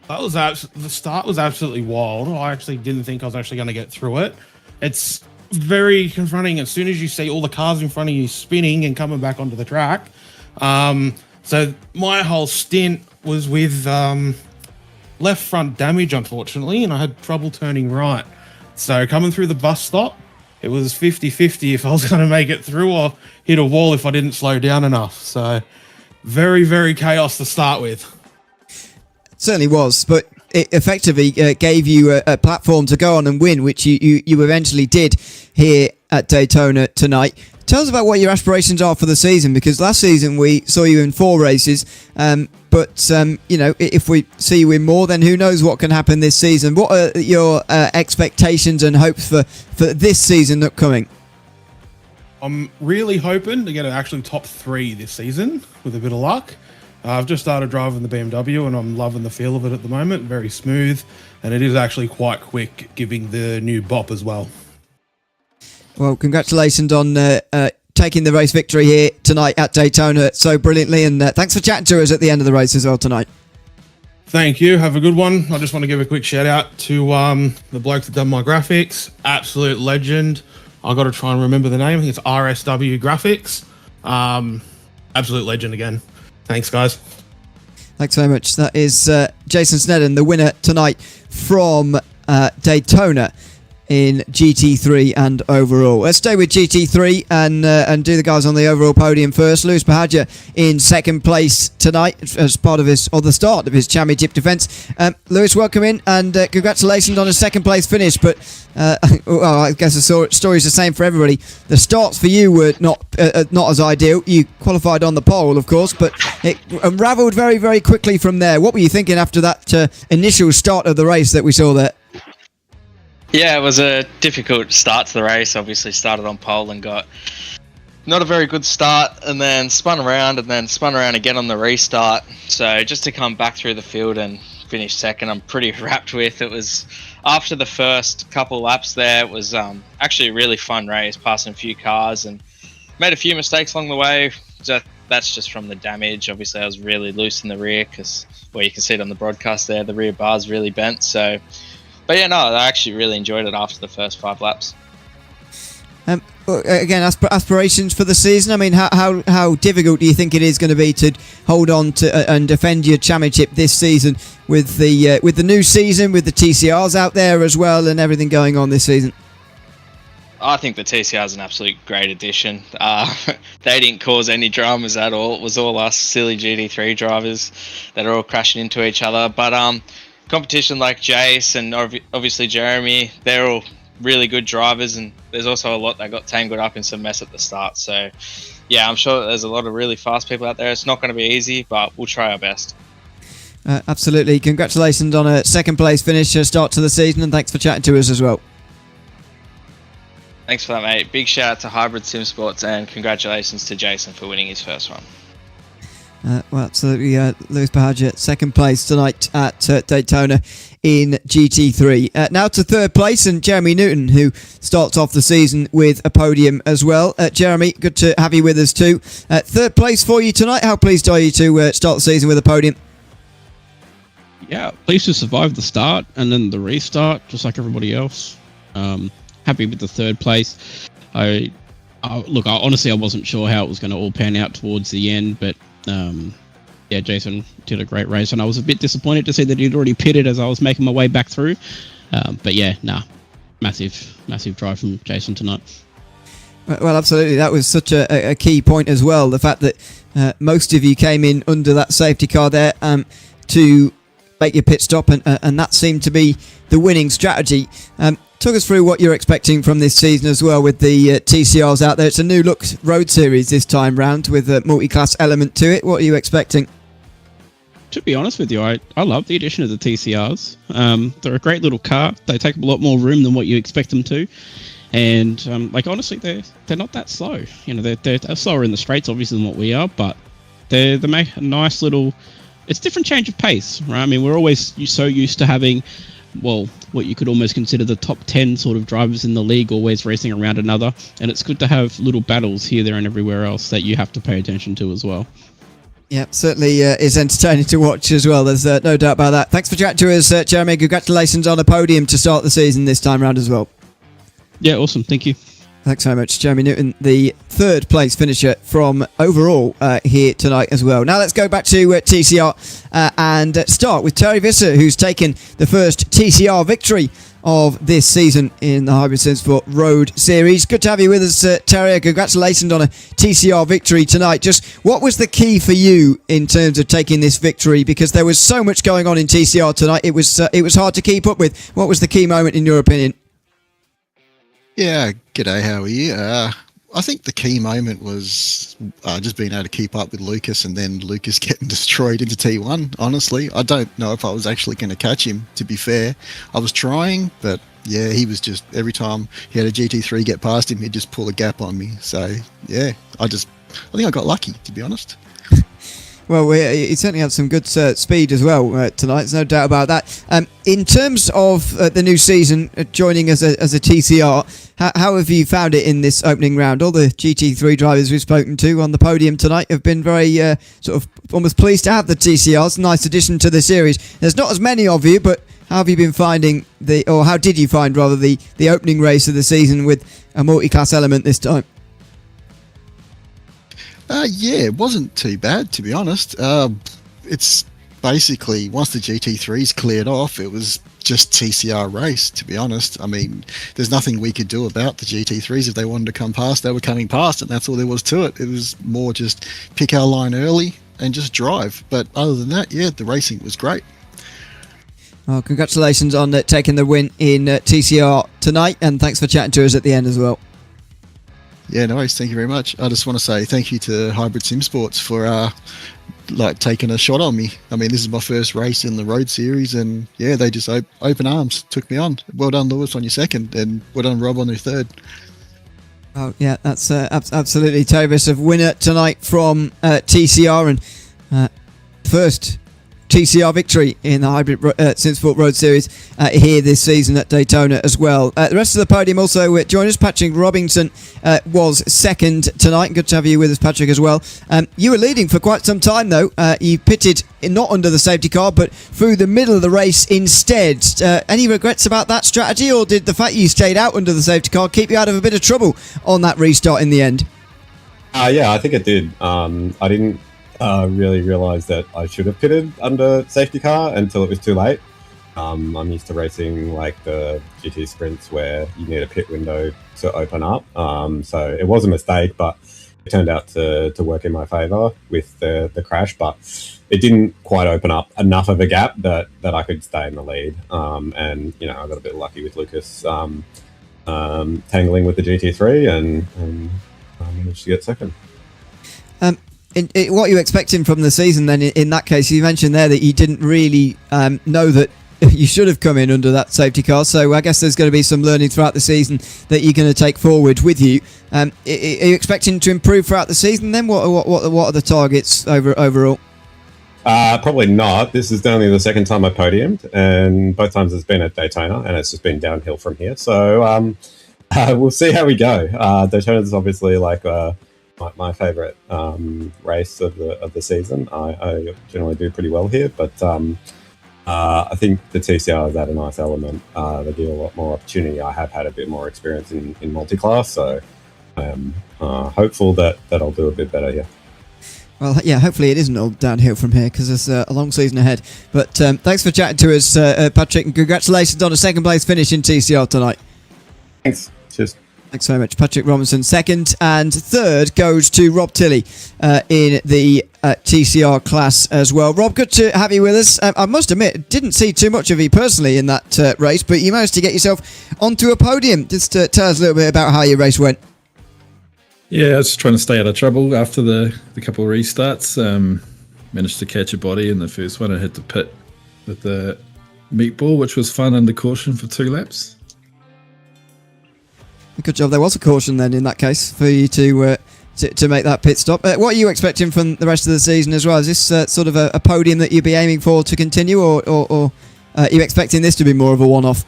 The start was absolutely wild. I actually didn't think I was actually going to get through it. It's very confronting as soon as you see all the cars in front of you spinning and coming back onto the track. So my whole stint was with left front damage, unfortunately, and I had trouble turning right. So coming through the bus stop, it was 50-50 if I was going to make it through or hit a wall if I didn't slow down enough. So very, very chaos to start with. It certainly was, but it effectively gave you a platform to go on and win, which you eventually did here at Daytona tonight. Tell us about what your aspirations are for the season, because last season we saw you in 4 races, but if we see you in more, then who knows what can happen this season. What are your expectations and hopes for this season upcoming? I'm really hoping to get an actually top 3 this season with a bit of luck. I've just started driving the BMW and I'm loving the feel of it at the moment. Very smooth, and it is actually quite quick, giving the new bop as well. Well, congratulations on taking the race victory here tonight at Daytona so brilliantly, and thanks for chatting to us at the end of the race as well tonight. Thank you. Have a good one. I just want to give a quick shout out to the bloke that done my graphics. Absolute legend. I got to try and remember the name. I think it's RSW Graphics. Absolute legend again. Thanks, guys. Thanks very much. That is Jason Snedden, the winner tonight from Daytona. in GT3 and overall. Let's stay with GT3 and do the guys on the overall podium first. Lewis Bahadja in second place tonight as part of the start of his championship defence. Lewis, welcome in and congratulations on a second place finish. But well, I guess the story's the same for everybody. The starts for you were not as ideal. You qualified on the pole, of course, but it unravelled very, very quickly from there. What were you thinking after that initial start of the race that we saw there? Yeah, it was a difficult start to the race. Obviously started on pole and got not a very good start, and then spun around again on the restart. So just to come back through the field and finish second, I'm pretty wrapped with. It was after the first couple laps there, it was actually a really fun race, passing a few cars and made a few mistakes along the way. That's just from the damage. Obviously I was really loose in the rear because, well, you can see it on the broadcast there, the rear bar's really bent. So, but yeah, no, I actually really enjoyed it after the first 5 laps. Again, aspirations for the season. I mean, how difficult do you think it is going to be to hold on to and defend your championship this season with the new season, with the TCRs out there as well, and everything going on this season? I think the TCR is an absolute great addition. They didn't cause any dramas at all. It was all us silly GT3 drivers that are all crashing into each other. But competition like Jace and obviously Jeremy, they're all really good drivers, and there's also a lot that got tangled up in some mess at the start. So yeah, I'm sure there's a lot of really fast people out there. It's not going to be easy, but we'll try our best. Absolutely. Congratulations on a second place finish start to the season, and thanks for chatting to us as well. Thanks for that, mate. Big shout out to Hybrid Simsports, and congratulations to Jason for winning his first one. Well, absolutely. Lewis Bahadja, second place tonight at Daytona in GT3. Now to third place, and Jeremy Newton, who starts off the season with a podium as well. Jeremy, good to have you with us too. Third place for you tonight. How pleased are you to start the season with a podium? Yeah, pleased to survive the start and then the restart, just like everybody else. Happy with the third place. Look, honestly, I wasn't sure how it was going to all pan out towards the end, but yeah, Jason did a great race, and I was a bit disappointed to see that he'd already pitted as I was making my way back through. But yeah, massive drive from Jason tonight. Well, absolutely. That was such a key point as well. The fact that most of you came in under that safety car there to make your pit stop, and that seemed to be the winning strategy. Talk us through what you're expecting from this season as well with the TCRs out there. It's a new look road series this time round with a multi-class element to it. What are you expecting? To be honest with you, I love the addition of the TCRs. They're a great little car. They take up a lot more room than what you expect them to. And like honestly, they're not that slow. You know, they're slower in the straights obviously than what we are, but they make a nice little. It's a different change of pace, right? I mean, we're always so used to having, well, what you could almost consider the top 10 sort of drivers in the league always racing around another, and it's good to have little battles here, there and everywhere else that you have to pay attention to as well. Yeah, certainly is entertaining to watch as well. There's no doubt about that. Thanks for chatting to us, Jeremy. Congratulations on a podium to start the season this time round as well. Yeah, awesome. Thank you. Thanks so much, Jeremy Newton, the third place finisher from overall here tonight as well. Now let's go back to TCR and start with Terry Visser, who's taken the first TCR victory of this season in the Hybrid Simsport Road Series. Good to have you with us, Terry. Congratulations on a TCR victory tonight. Just what was the key for you in terms of taking this victory? Because there was so much going on in TCR tonight, it was hard to keep up with. What was the key moment in your opinion? Yeah, g'day, how are you? I think the key moment was just being able to keep up with Lucas, and then Lucas getting destroyed into T1, honestly. I don't know if I was actually going to catch him, to be fair. I was trying, but yeah, he was just, every time he had a GT3 get past him, he'd just pull a gap on me. So yeah, I think I got lucky, to be honest. Well, he certainly had some good speed as well tonight. There's no doubt about that. In terms of the new season, joining as a TCR, how have you found it in this opening round? All the GT3 drivers we've spoken to on the podium tonight have been very sort of almost pleased to have the TCRs. Nice addition to the series. There's not as many of you, but how have you been finding how did you find rather the opening race of the season with a multi-class element this time? Yeah, it wasn't too bad, to be honest. It's basically, once the GT3s cleared off, it was just TCR race, to be honest. I mean, there's nothing we could do about the GT3s. If they wanted to come past, they were coming past, and that's all there was to it. It was more just pick our line early and just drive. But other than that, yeah, the racing was great. Well, congratulations on taking the win in TCR tonight, and thanks for chatting to us at the end as well. Yeah, no worries. Thank you very much. I just want to say thank you to Hybrid Simsports for taking a shot on me. I mean, this is my first race in the Road Series, and yeah, they just open arms took me on. Well done, Lewis, on your second, and well done, Rob, on your third. Oh yeah, that's absolutely Tavis, of winner tonight from TCR, and first TCR victory in the Hybrid Simsport Road Series here this season at Daytona as well. The rest of the podium also joined us. Patrick Robinson was second tonight. Good to have you with us, Patrick, as well. You were leading for quite some time, though. You pitted not under the safety car, but through the middle of the race instead. Any regrets about that strategy, or did the fact you stayed out under the safety car keep you out of a bit of trouble on that restart in the end? Yeah, I think it did. I didn't really realised that I should have pitted under safety car until it was too late. I'm used to racing like the GT sprints where you need a pit window to open up. So it was a mistake, but it turned out to work in my favour with the crash. But it didn't quite open up enough of a gap that I could stay in the lead. And you know, I got a bit lucky with Lucas tangling with the GT3 and I managed to get second. What are you expecting from the season then? In that case, you mentioned there that you didn't really know that you should have come in under that safety car, so I guess there's going to be some learning throughout the season that you're going to take forward with you. Are you expecting to improve throughout the season then? What are the targets overall? Probably not. This is only the second time I podiumed, and both times it's been at Daytona, and it's just been downhill from here. So we'll see how we go. Daytona is obviously like my favourite race of the season. I generally do pretty well here, but I think the TCR is at a nice element. They give a lot more opportunity. I have had a bit more experience in multi-class, so I am hopeful that I'll do a bit better here. Well, yeah, hopefully it isn't all downhill from here, because there's a long season ahead. But thanks for chatting to us, Patrick, and congratulations on a second place finish in TCR tonight. Thanks. Cheers. Thanks very much. Patrick Robinson second, and third goes to Rob Tilley in the TCR class as well. Rob, good to have you with us. I must admit, didn't see too much of you personally in that race, but you managed to get yourself onto a podium. Just tell us a little bit about how your race went. Yeah, I was trying to stay out of trouble after the couple of restarts. Managed to catch a body in the first one and had to pit with the meatball, which was fun under caution for 2 laps. Good job. There was a caution then in that case for you to make that pit stop. What are you expecting from the rest of the season as well? Is this sort of a podium that you'd be aiming for to continue, or are you expecting this to be more of a one-off?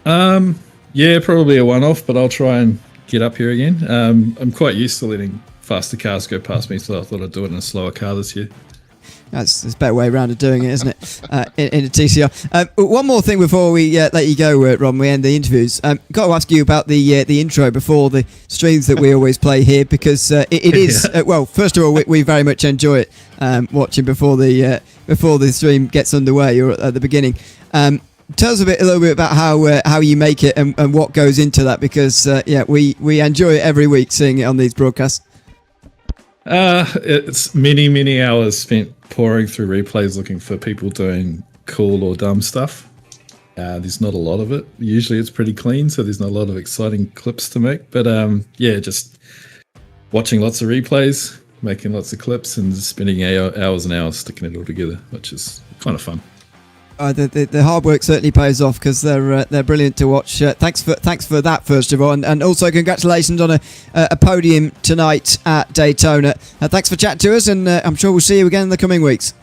Yeah, probably a one-off, but I'll try and get up here again. I'm quite used to letting faster cars go past me, so I thought I'd do it in a slower car this year. That's a better way around of doing it, isn't it? In a TCR. One more thing before we let you go, Ron. We end the interviews. Got to ask you about the intro before the streams that we always play here, because it is well. First of all, we very much enjoy it watching before the stream gets underway or at the beginning. Tell us a little bit about how you make it and what goes into that, because we enjoy it every week seeing it on these broadcasts. It's many hours spent poring through replays looking for people doing cool or dumb stuff. There's not a lot of it. Usually it's pretty clean, so there's not a lot of exciting clips to make. But just watching lots of replays, making lots of clips, and just spending hours and hours sticking it all together, which is kind of fun. The hard work certainly pays off, because they're brilliant to watch. Thanks for that first of all, and also congratulations on a podium tonight at Daytona. Thanks for chatting to us, and I'm sure we'll see you again in the coming weeks.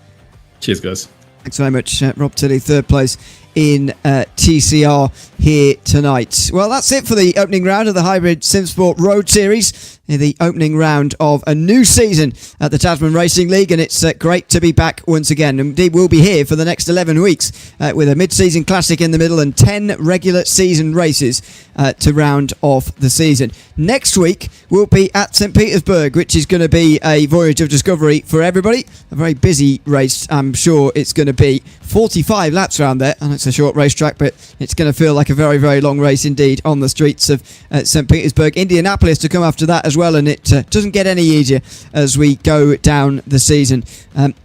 Cheers, guys. Thanks very much, Rob Tilley, third place in TCR here tonight. Well, that's it for the opening round of the Hybrid Simsport Road Series, the opening round of a new season at the Tasman Racing League, and it's great to be back once again. Indeed, we'll be here for the next 11 weeks with a mid-season classic in the middle and 10 regular season races to round off the season. Next week, we'll be at St. Petersburg, which is going to be a voyage of discovery for everybody. A very busy race, I'm sure it's going to be. 45 laps around there, and it's a short racetrack, but it's going to feel like a very, very long race indeed on the streets of St. Petersburg. Indianapolis to come after that as well, and it doesn't get any easier as we go down the season.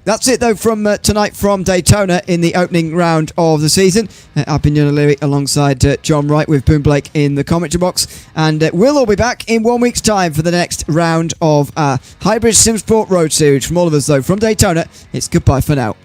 That's it though from tonight from Daytona in the opening round of the season. I've been Ewan O'Leary alongside John Wright with Boone Blake in the commentary box, and we'll all be back in 1 week's time for the next round of our Hybrid Simsport Road Series. From all of us though from Daytona, it's goodbye for now.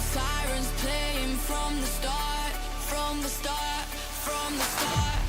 Sirens playing from the start, from the start, from the start.